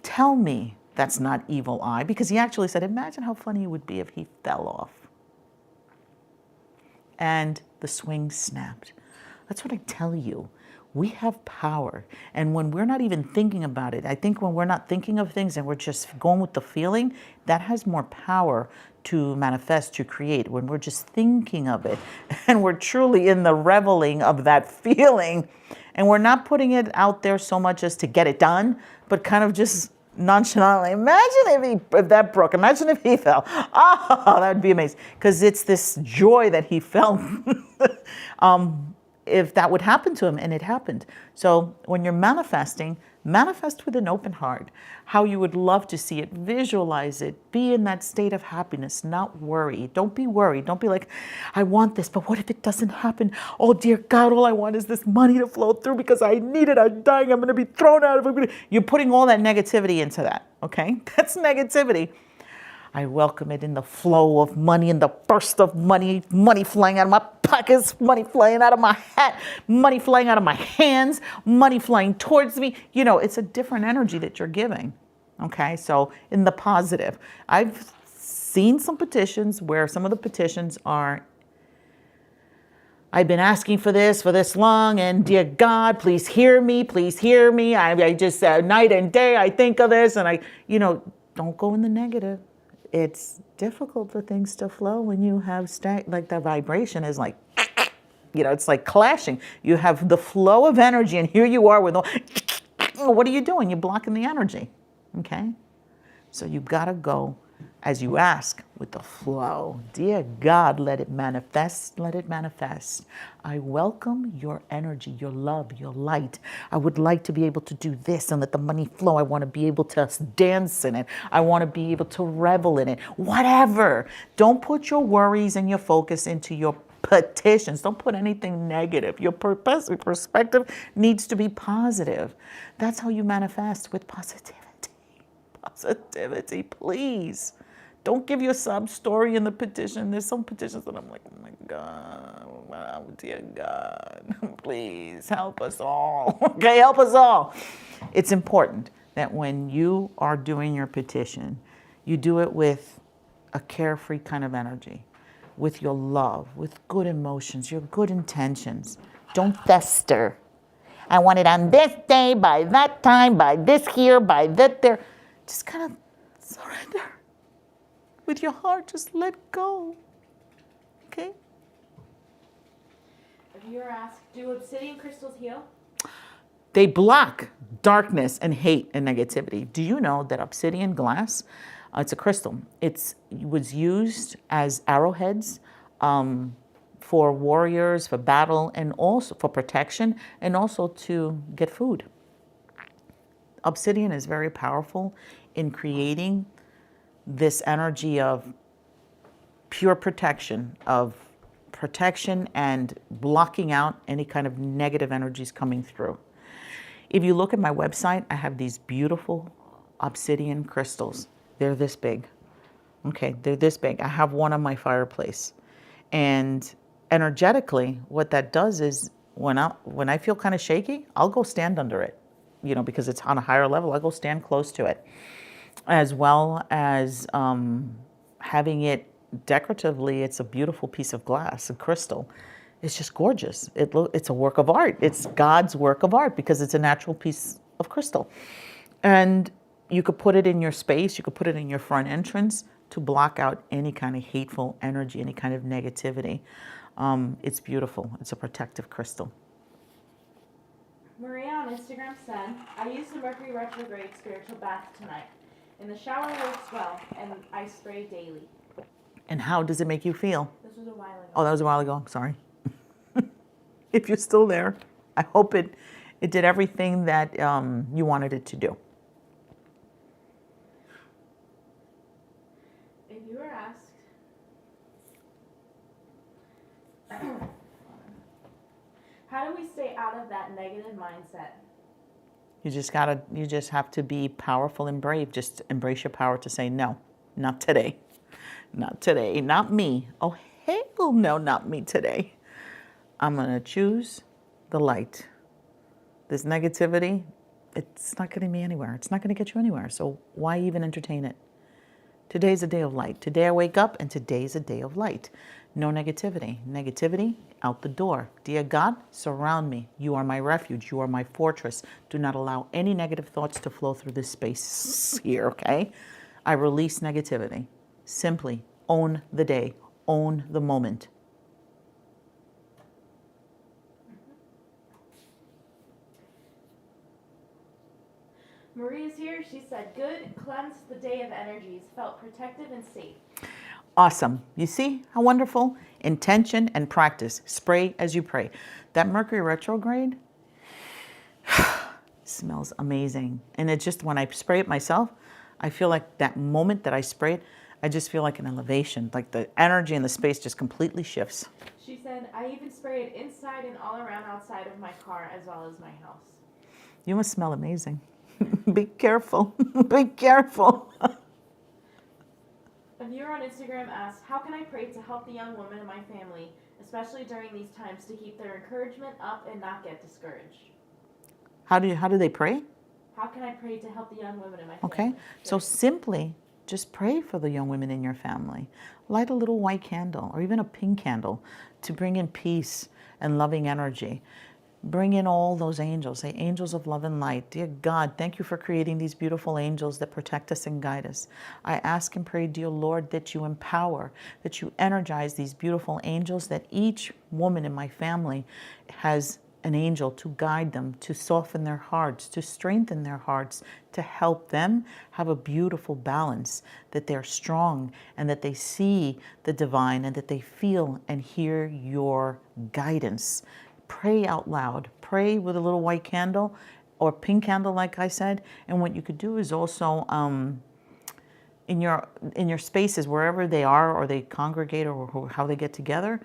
Tell me that's not evil eye, because he actually said, imagine how funny it would be if he fell off. And the swing snapped. That's what I tell you. We have power. And when we're not even thinking about it, I think when we're not thinking of things and we're just going with the feeling, that has more power to manifest, to create. When we're just thinking of it and we're truly in the reveling of that feeling, and we're not putting it out there so much as to get it done, but kind of just nonchalantly. Imagine if that broke. Imagine if he fell. Oh, that would be amazing. Because it's this joy that he felt. If that would happen to him, and it happened. So when you're manifesting, manifest with an open heart. How you would love to see it, visualize it, be in that state of happiness, not worry. Don't be worried. Don't be like, I want this, but what if it doesn't happen? Oh dear God, all I want is this money to flow through because I need it. I'm dying. I'm going to be thrown out of it. You're putting all that negativity into that. Okay, that's negativity. I welcome it in the flow of money, in the burst of money, money flying out of my pockets, money flying out of my hat, money flying out of my hands, money flying towards me. You know, it's a different energy that you're giving. Okay, so in the positive. I've seen some petitions where some of the petitions are, I've been asking for this long, and dear God, please hear me, please hear me. I just, night and day, I think of this, and don't go in the negative. It's difficult for things to flow when you have like the vibration is like, it's like clashing. You have the flow of energy, and here you are with all, what are you doing? You're blocking the energy, okay? So you've got to go as you ask with the flow. Dear God, let it manifest, let it manifest. I welcome your energy, your love, your light. I would like to be able to do this and let the money flow. I want to be able to dance in it. I want to be able to revel in it. Whatever. Don't put your worries and your focus into your petitions. Don't put anything negative. Your perspective needs to be positive. That's how you manifest, with positivity. Positivity, please. Don't give your sub story in the petition. There's some petitions that I'm like, oh my God, wow, dear God, please help us all. Okay, help us all. It's important that when you are doing your petition, you do it with a carefree kind of energy, with your love, with good emotions, your good intentions. Don't fester. I want it on this day, by that time, by this here, by that there. Just kind of surrender. With your heart, just let go. Okay? If you were asked, do obsidian crystals heal? They block darkness and hate and negativity. Do you know that obsidian glass, it's a crystal. It was used as arrowheads for warriors, for battle, and also for protection, and also to get food. Obsidian is very powerful in creating this energy of pure protection, and blocking out any kind of negative energies coming through. If you look at my website, I have these beautiful obsidian crystals. They're this big. Okay, they're this big. I have one on my fireplace. And energetically, what that does is when I feel kind of shaky, I'll go stand under it. Because it's on a higher level, I'll go stand close to it. As well as having it decoratively, it's a beautiful piece of glass, a crystal. It's just gorgeous. It's a work of art. It's God's work of art because it's a natural piece of crystal. And you could put it in your space, you could put it in your front entrance to block out any kind of hateful energy, any kind of negativity. It's beautiful. It's a protective crystal. Maria on Instagram said, I used the Mercury retrograde spiritual bath tonight. In the shower works well, and I spray daily. And how does it make you feel? This was a while ago. Oh, that was a while ago. Sorry. If you're still there, I hope it did everything that you wanted it to do. If you were asked, how do we stay out of that negative mindset? You just have to be powerful and brave. Just embrace your power to say, no, not today. Not today, not me. Oh, hell no, not me today. I'm going to choose the light. This negativity, it's not getting me anywhere. It's not going to get you anywhere. So why even entertain it? Today's a day of light. Today I wake up and today's a day of light. No negativity. Negativity, out the door. Dear God, surround me. You are my refuge. You are my fortress. Do not allow any negative thoughts to flow through this space here, okay? I release negativity. Simply own the day. Own the moment. Maria's here. She said, good, cleansed the day of energies, felt protective and safe. Awesome. You see how wonderful? Intention and practice. Spray as you pray. That Mercury retrograde smells amazing. And it just, when I spray it myself, I feel like that moment that I spray it, I just feel like an elevation, like the energy in the space just completely shifts. She said, I even spray it inside and all around outside of my car as well as my house. You must smell amazing. Be careful. Be careful. A viewer on Instagram asked, how can I pray to help the young women in my family, especially during these times, to keep their encouragement up and not get discouraged? How do they pray? How can I pray to help the young women in my family? Okay, so simply just pray for the young women in your family. Light a little white candle or even a pink candle to bring in peace and loving energy. Bring in all those angels, say angels of love and light. Dear God, thank you for creating these beautiful angels that protect us and guide us. I ask and pray, dear Lord, that you empower, that you energize these beautiful angels, that each woman in my family has an angel to guide them, to soften their hearts, to strengthen their hearts, to help them have a beautiful balance, that they're strong and that they see the divine and that they feel and hear your guidance. Pray out loud. Pray with a little white candle or pink candle, like I said. And what you could do is also in your spaces, wherever they are or they congregate or how they get together,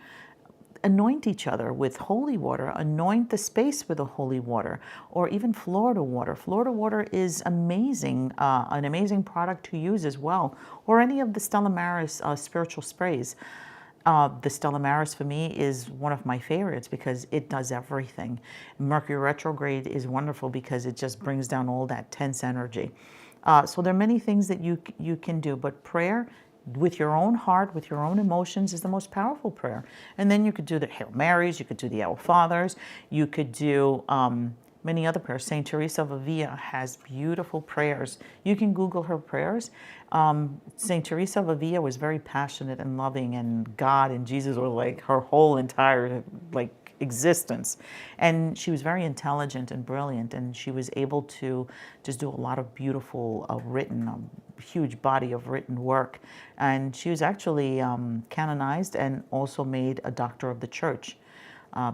anoint each other with holy water. Anoint the space with the holy water, or even Florida water. Florida water is amazing, an amazing product to use as well, or any of the Stella Maris spiritual sprays. The Stella Maris for me is one of my favorites because it does everything. Mercury retrograde is wonderful because it just brings down all that tense energy. So there are many things that you can do, but prayer with your own heart, with your own emotions, is the most powerful prayer. And then you could do the Hail Marys, you could do the Our Fathers, you could do many other prayers. Saint Teresa of Avila has beautiful prayers. You can Google her prayers. Saint Teresa of Avila was very passionate and loving, and God and Jesus were like her whole entire existence. And she was very intelligent and brilliant, and she was able to just do a lot of beautiful huge body of written work. And she was actually canonized and also made a doctor of the church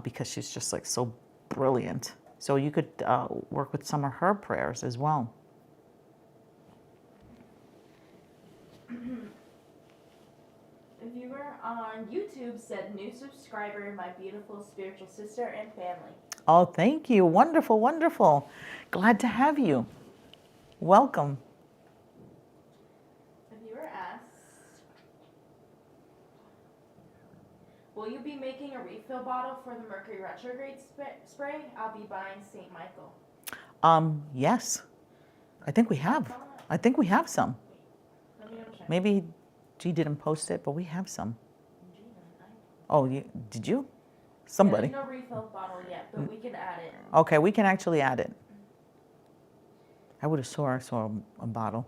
because she's just so brilliant. So you could work with some of her prayers as well. A viewer on YouTube said, new subscriber, my beautiful spiritual sister and family. Oh, thank you. Wonderful, wonderful. Glad to have you. Welcome. A viewer asks, will you be making a refill bottle for the Mercury retrograde spray? I'll be buying St. Michael. Yes. I think we have. I think we have some. Let me double check. Maybe G didn't post it, but we have some. Oh, did you? Somebody. Yeah, there's no refill bottle yet, but we can add it. Okay, we can actually add it. I would have saw a bottle.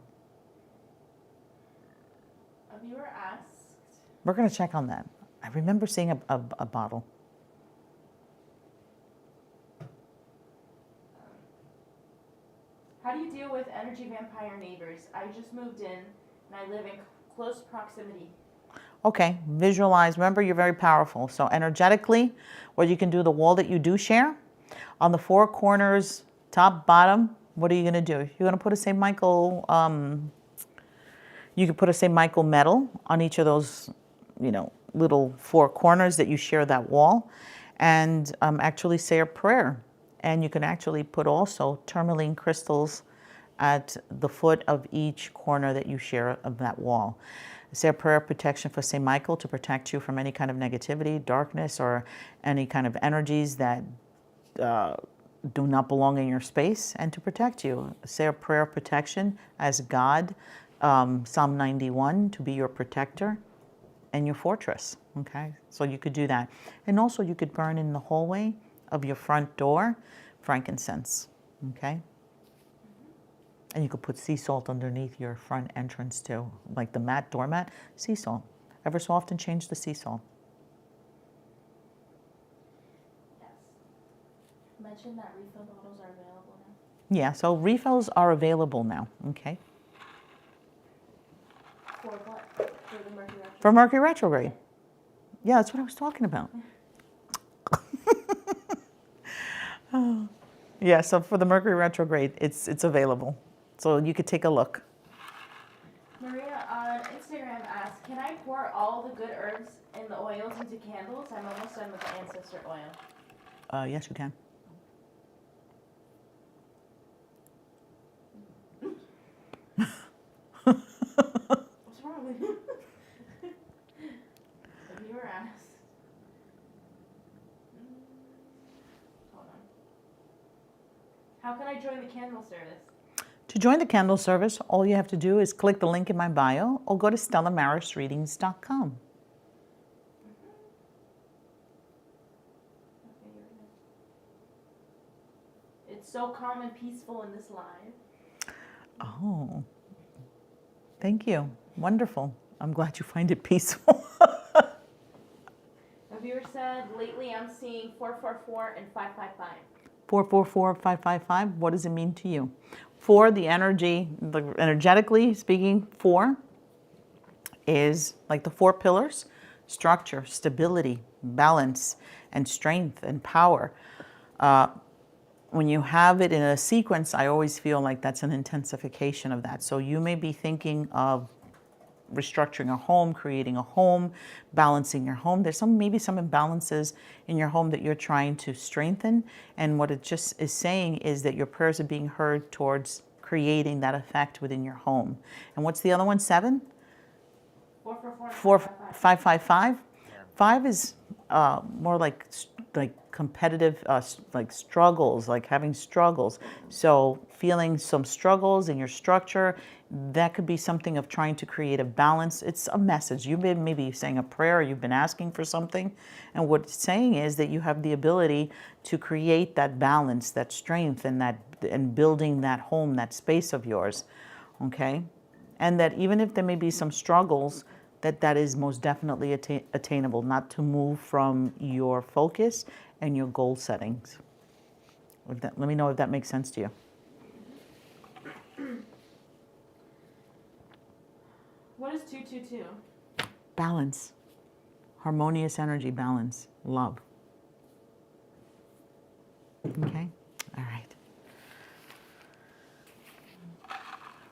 A viewer asked, We're going to check on that. I remember seeing a bottle. how do you deal with energy vampire neighbors? I just moved in and I live in close proximity. Okay, visualize. Remember, you're very powerful. So energetically, what you can do, the wall that you do share, on the four corners, top, bottom, what are you going to do? You're going to put a St. Michael, you could put a St. Michael medal on each of those, little four corners that you share that wall, and actually say a prayer. And you can actually put also tourmaline crystals at the foot of each corner that you share of that wall. Say a prayer of protection for St. Michael to protect you from any kind of negativity, darkness, or any kind of energies that do not belong in your space, and to protect you. Say a prayer of protection as God, Psalm 91, to be your protector and your fortress. Okay, so you could do that. And also you could burn in the hallway of your front door frankincense. Okay. And you could put sea salt underneath your front entrance too, like the doormat, sea salt. Ever so often change the sea salt. Yes. Mention that refill bottles are available now. Yeah, so refills are available now, okay? For what? For the Mercury retrograde. For Mercury retrograde. Yeah, that's what I was talking about. Yeah, so for the Mercury retrograde, it's available. So you could take a look. Maria on Instagram asks, can I pour all the good herbs and the oils into candles? I'm almost done with the ancestor oil. Yes, you can. What's wrong with you? The viewer asked. Hold on. How can I join the candle service? To join the candle service, all you have to do is click the link in my bio or go to stellamarisreadings.com. It's so calm and peaceful in this live. Oh, thank you. Wonderful. I'm glad you find it peaceful. A viewer said, lately I'm seeing 444 and 555. 444 555, what does it mean to you? 4, the energy, energetically speaking, 4 is like the 4 pillars: structure, stability, balance, and strength and power. When you have it in a sequence, I always feel like that's an intensification of that. So you may be thinking of restructuring a home, creating a home, balancing your home. There's maybe some imbalances in your home that you're trying to strengthen. And what it just is saying is that your prayers are being heard towards creating that effect within your home. And what's the other one? 7? 444 555. 5 is more like competitive, like struggles, like having struggles. So feeling some struggles in your structure, that could be something of trying to create a balance. It's a message. You've been maybe saying a prayer, you've been asking for something, and what it's saying is that you have the ability to create that balance, that strength, and building that home, that space of yours, okay? And that even if there may be some struggles, that is most definitely attainable, not to move from your focus and your goal settings. Let me know if that makes sense to you. What is 222? Balance, harmonious energy, balance, love. Okay? All right.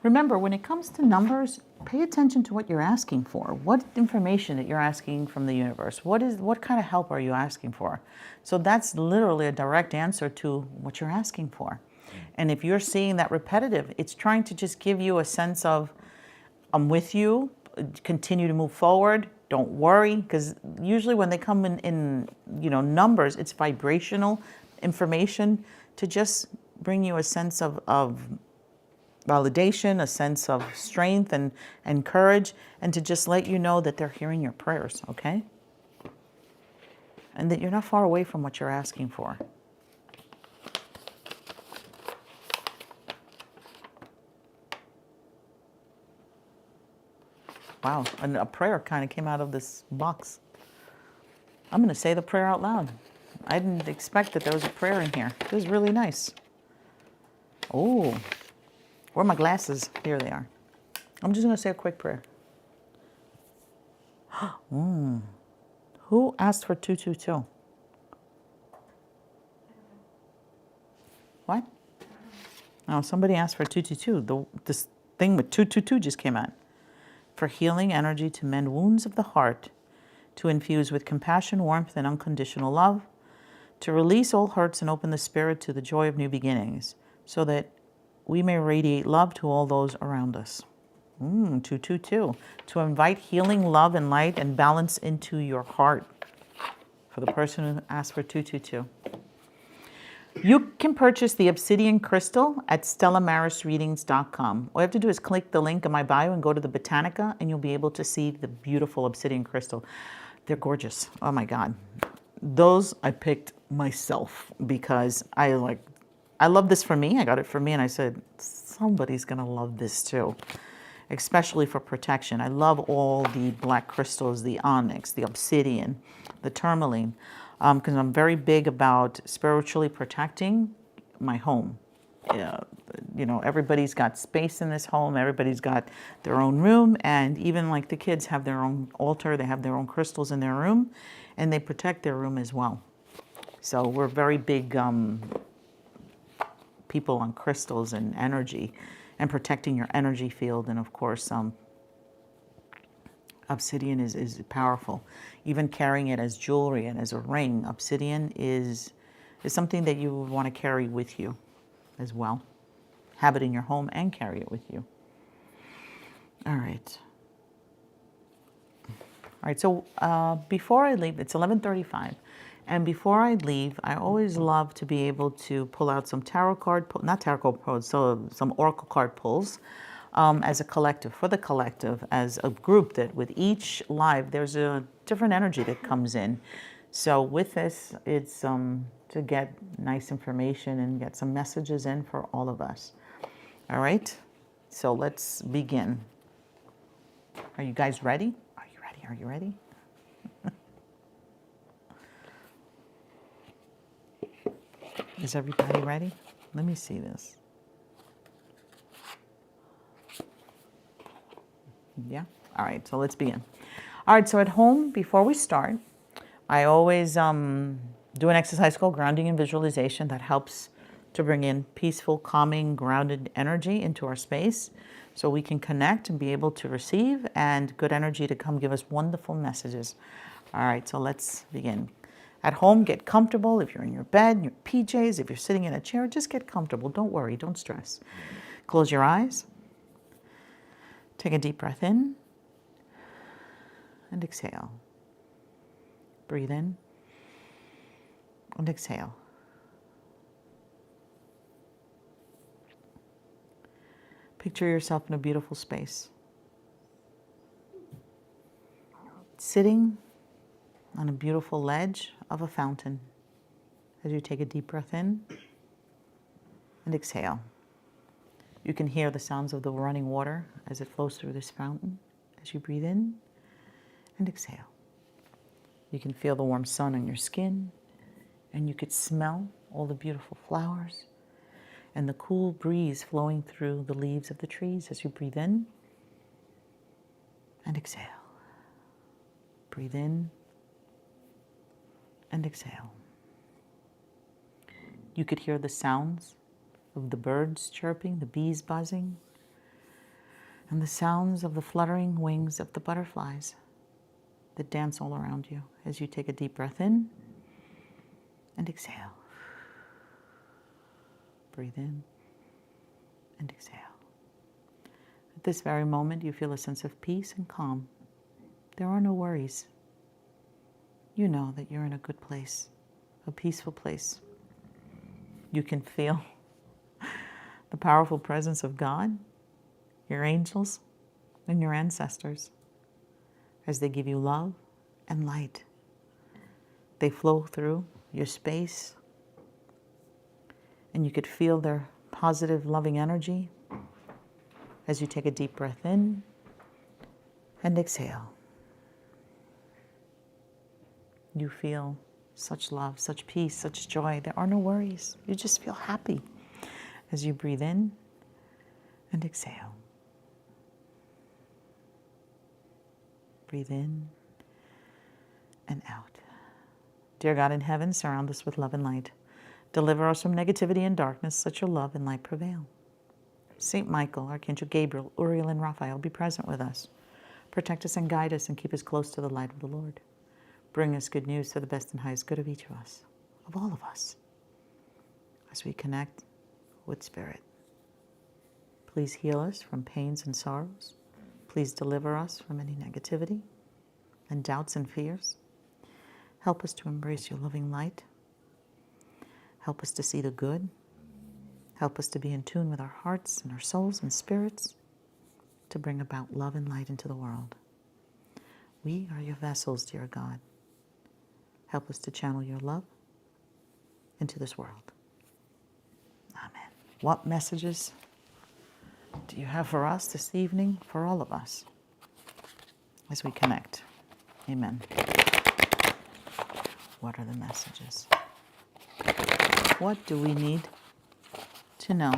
Remember, when it comes to numbers, pay attention to what you're asking for. What information that you're asking from the universe? What kind of help are you asking for? So that's literally a direct answer to what you're asking for. And if you're seeing that repetitive, it's trying to just give you a sense of, I'm with you, continue to move forward, don't worry, because usually when they come in numbers, it's vibrational information to just bring you a sense of validation, a sense of strength and courage, and to just let you know that they're hearing your prayers, okay? And that you're not far away from what you're asking for. Wow, and a prayer kind of came out of this box. I'm going to say the prayer out loud. I didn't expect that there was a prayer in here. It was really nice. Oh, where are my glasses? Here they are. I'm just going to say a quick prayer. Who asked for 222? What? Oh, somebody asked for 222. This thing with 222 just came out. For healing energy to mend wounds of the heart, to infuse with compassion, warmth, and unconditional love, to release all hurts and open the spirit to the joy of new beginnings, so that we may radiate love to all those around us. 222. To invite healing, love, and light and balance into your heart. For the person who asked for 222. You can purchase the obsidian crystal at stellamarisreadings.com. All you have to do is click the link in my bio and go to the Botanica, and you'll be able to see the beautiful obsidian crystal. They're gorgeous. Oh my God. Those I picked myself because I love this for me. I got it for me, and I said, somebody's going to love this too, especially for protection. I love all the black crystals, the onyx, the obsidian, the tourmaline. Because I'm very big about spiritually protecting my home. everybody's got space in this home. Everybody's got their own room, and even like the kids have their own altar. They have their own crystals in their room, and they protect their room as well. So we're very big people on crystals and energy and protecting your energy field. And of course, obsidian is powerful. Even carrying it as jewelry and as a ring, obsidian is something that you would want to carry with you as well. Have it in your home and carry it with you. All right. All right, so before I leave, it's 11:35. And before I leave, I always love to be able to pull out some tarot card, not tarot card pulls, so some oracle card pulls as a collective, for the collective, as a group, that with each live, there's a different energy that comes in. So with this, it's to get nice information and get some messages in for all of us. All right, so let's begin. Are you guys ready? Are you ready? Are you ready? Is everybody ready? Let me see this. Yeah? All right, so let's begin. All right, so at home, before we start, I always do an exercise called grounding and visualization that helps to bring in peaceful, calming, grounded energy into our space so we can connect and be able to receive, and good energy to come give us wonderful messages. All right, so let's begin. At home, get comfortable. If you're in your bed, in your PJs, if you're sitting in a chair, just get comfortable. Don't worry, don't stress. Close your eyes. Take a deep breath in and exhale. Breathe in and exhale. Picture yourself in a beautiful space. Sitting on a beautiful ledge of a fountain as you take a deep breath in and exhale. You can hear the sounds of the running water as it flows through this fountain as you breathe in and exhale. You can feel the warm sun on your skin, and you could smell all the beautiful flowers and the cool breeze flowing through the leaves of the trees as you breathe in and exhale. Breathe in and exhale. You could hear the sounds of the birds chirping, the bees buzzing, and the sounds of the fluttering wings of the butterflies that dance all around you as you take a deep breath in and exhale. Breathe in and exhale. At this very moment, you feel a sense of peace and calm. There are no worries. You know that you're in a good place, a peaceful place. You can feel the powerful presence of God, your angels, and your ancestors as they give you love and light. They flow through your space, and you could feel their positive, loving energy as you take a deep breath in and exhale. You feel such love, such peace, such joy. There are no worries. You just feel happy as you breathe in and exhale. Breathe in and out. Dear God in heaven, surround us with love and light. Deliver us from negativity and darkness. Let your love and light prevail. Saint Michael, Archangel Gabriel, Uriel, and Raphael, be present with us. Protect us and guide us and keep us close to the light of the Lord. Bring us good news to the best and highest good of each of us, of all of us, as we connect with Spirit. Please heal us from pains and sorrows. Please deliver us from any negativity and doubts and fears. Help us to embrace your loving light. Help us to see the good. Help us to be in tune with our hearts and our souls and spirits to bring about love and light into the world. We are your vessels, dear God. Help us to channel your love into this world. Amen. What messages do you have for us this evening, for all of us, as we connect? Amen. What are the messages? What do we need to know?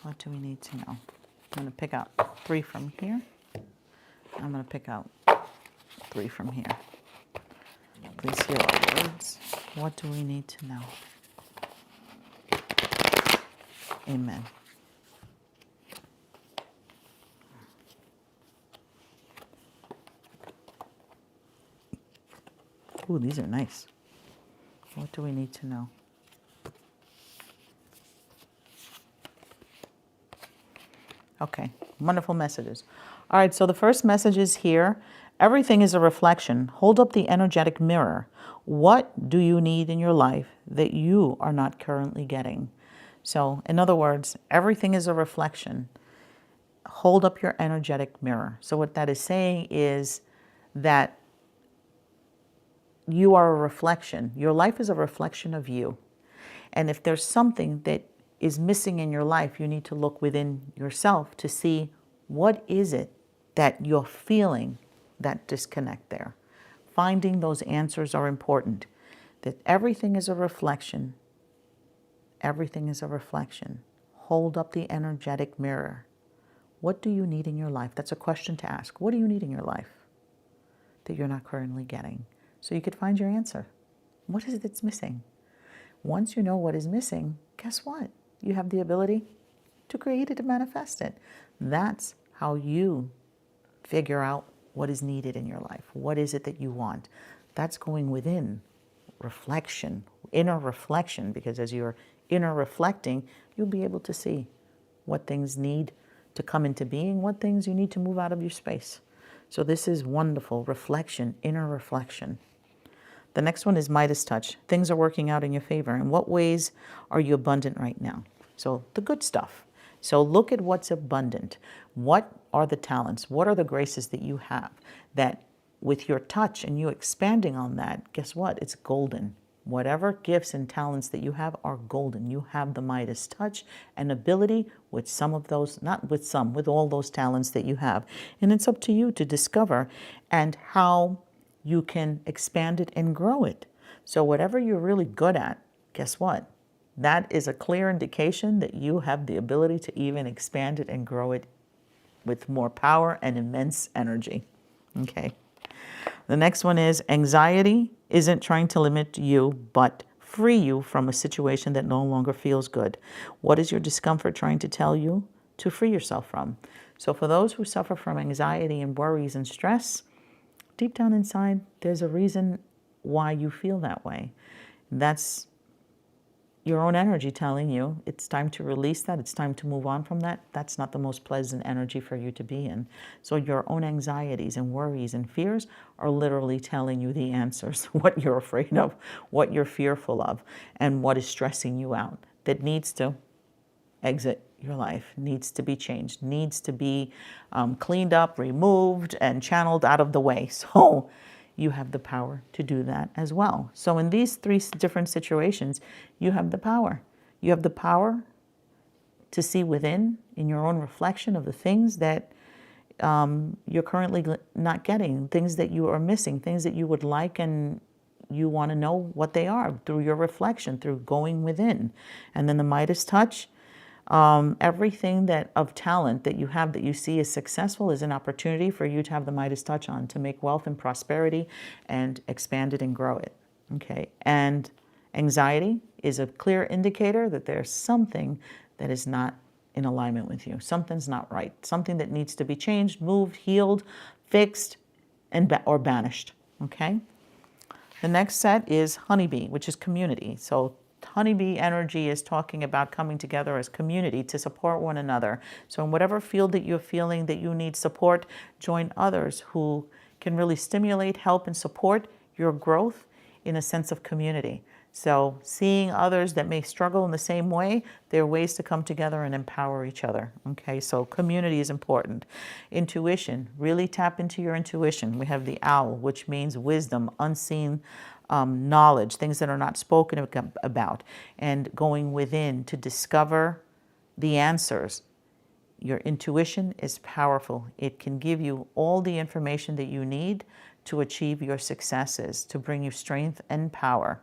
What do we need to know? I'm going to pick out 3 from here. I'm going to pick out 3 from here. Please hear our words. What do we need to know? Amen. Ooh, these are nice. What do we need to know? Okay, wonderful messages. All right, so the first message is here. Everything is a reflection. Hold up the energetic mirror. What do you need in your life that you are not currently getting? So, in other words, everything is a reflection. Hold up your energetic mirror. So what that is saying is that you are a reflection. Your life is a reflection of you. And if there's something that is missing in your life, you need to look within yourself to see what is it that you're feeling that disconnect there. Finding those answers are important. That everything is a reflection. Everything is a reflection. Hold up the energetic mirror. What do you need in your life? That's a question to ask. What do you need in your life that you're not currently getting? So you could find your answer. What is it that's missing? Once you know what is missing, guess what? You have the ability to create it and manifest it. That's how you figure out what is needed in your life. What is it that you want? That's going within. Reflection, inner reflection, because as you're inner reflecting, you'll be able to see what things need to come into being, what things you need to move out of your space. So this is wonderful. Reflection, inner reflection. The next one is Midas touch. Things are working out in your favor. In what ways are you abundant right now? So the good stuff. So look at what's abundant. What are the talents? What are the graces that you have that with your touch and you expanding on that, guess what? It's golden. Whatever gifts and talents that you have are golden. You have the Midas touch and ability with some of those, not with some, with all those talents that you have. And it's up to you to discover and how you can expand it and grow it. So whatever you're really good at, guess what? That is a clear indication that you have the ability to even expand it and grow it with more power and immense energy. Okay. The next one is anxiety isn't trying to limit you, but free you from a situation that no longer feels good. What is your discomfort trying to tell you to free yourself from? So for those who suffer from anxiety and worries and stress, deep down inside, there's a reason why you feel that way. That's your own energy telling you it's time to release that, it's time to move on from that. That's not the most pleasant energy for you to be in. So your own anxieties and worries and fears are literally telling you the answers, what you're afraid of, what you're fearful of, and what is stressing you out that needs to exit your life, needs to be changed, needs to be cleaned up, removed, and channeled out of the way. So you have the power to do that as well. So in these 3 different situations, you have the power. You have the power to see within, in your own reflection of the things that you're currently not getting, things that you are missing, things that you would like and you want to know what they are through your reflection, through going within. And then the Midas touch, everything that of talent that you have that you see as successful is an opportunity for you to have the Midas touch on to make wealth and prosperity and expand it and grow it. Okay. And anxiety is a clear indicator that there's something that is not in alignment with you. Something's not right. Something that needs to be changed, moved, healed, fixed, and or banished. Okay. The next set is honeybee, which is community. So honeybee energy is talking about coming together as community to support one another. So in whatever field that you're feeling that you need support, join others who can really stimulate, help, and support your growth in a sense of community. So seeing others that may struggle in the same way, there are ways to come together and empower each other. Okay, so community is important. Intuition, really tap into your intuition. We have the owl, which means wisdom, unseen knowledge, things that are not spoken about, and going within to discover the answers. Your intuition is powerful. It can give you all the information that you need to achieve your successes, to bring you strength and power.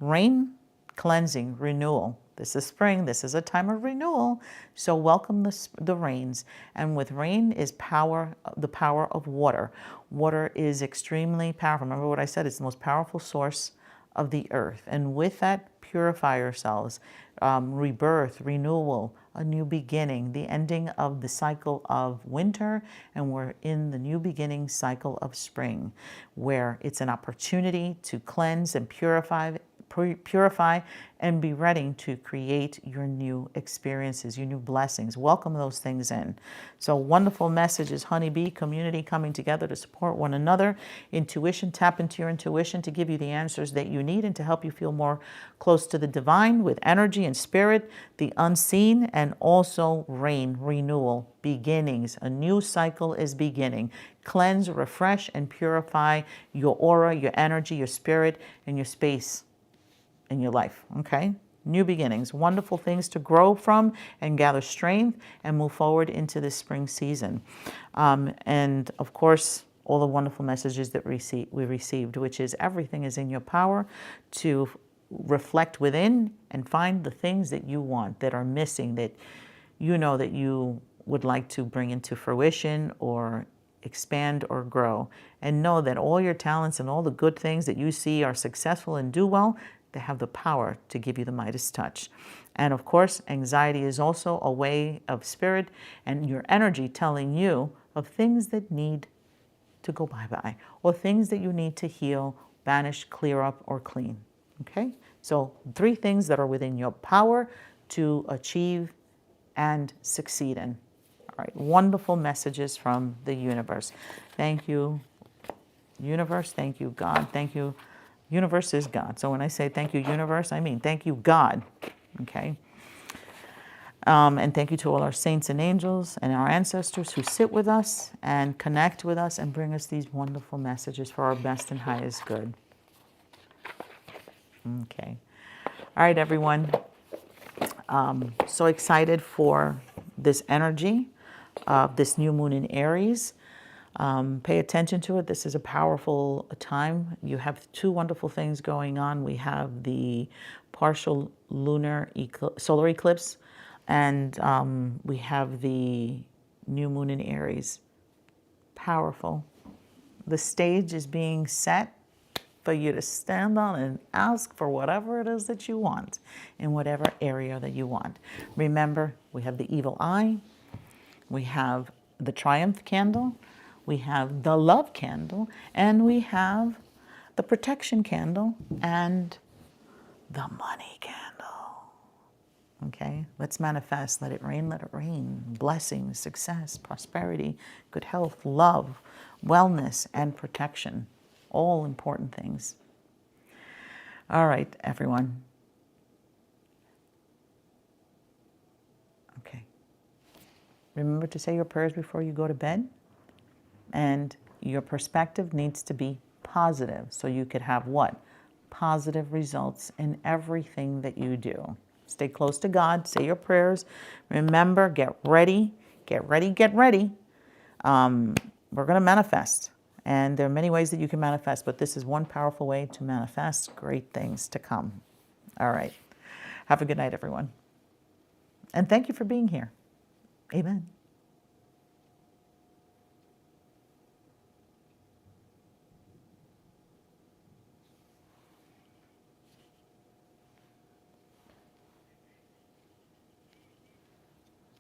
Rain, cleansing, renewal. This is spring. This is a time of renewal. So welcome the rains. And with rain is power, the power of water. Water is extremely powerful. Remember what I said, it's the most powerful source of the earth. And with that, purify yourselves. Rebirth, renewal, a new beginning, the ending of the cycle of winter, and we're in the new beginning cycle of spring, where it's an opportunity to cleanse and purify and be ready to create your new experiences, your new blessings. Welcome those things in. So wonderful messages, honeybee community coming together to support one another. Intuition, tap into your intuition to give you the answers that you need and to help you feel more close to the divine with energy and spirit, the unseen, and also rain, renewal, beginnings. A new cycle is beginning. Cleanse, refresh, and purify your aura, your energy, your spirit, and your space in your life, okay? New beginnings, wonderful things to grow from and gather strength and move forward into this spring season. And of course, all the wonderful messages that we received, which is everything is in your power to reflect within and find the things that you want, that are missing, that you know that you would like to bring into fruition or expand or grow. And know that all your talents and all the good things that you see are successful and do well, they have the power to give you the Midas touch. And of course, anxiety is also a way of spirit and your energy telling you of things that need to go bye-bye, or things that you need to heal, banish, clear up, or clean. Okay? So 3 things that are within your power to achieve and succeed in. All right, wonderful messages from the universe. Thank you, universe. Thank you, God. Thank you. Universe is God. So when I say thank you, universe, I mean thank you, God. Okay? And thank you to all our saints and angels and our ancestors who sit with us and connect with us and bring us these wonderful messages for our best and highest good. Okay. All right, everyone. So excited for this energy of this new moon in Aries. Pay attention to it. This is a powerful time. You have 2 wonderful things going on. We have the partial solar eclipse, and we have the new moon in Aries. Powerful. The stage is being set for you to stand on and ask for whatever it is that you want in whatever area that you want. Remember, we have the evil eye, we have the triumph candle, we have the love candle, and we have the protection candle and the money candle. Okay, let's manifest. Let it rain, let it rain. Blessings, success, prosperity, good health, love, wellness, and protection. All important things. All right, everyone. Okay. Remember to say your prayers before you go to bed. And your perspective needs to be positive. So you could have what? Positive results in everything that you do. Stay close to God. Say your prayers. Remember, get ready. Get ready, get ready. We're going to manifest. And there are many ways that you can manifest, but this is one powerful way to manifest great things to come. All right. Have a good night, everyone. And thank you for being here. Amen.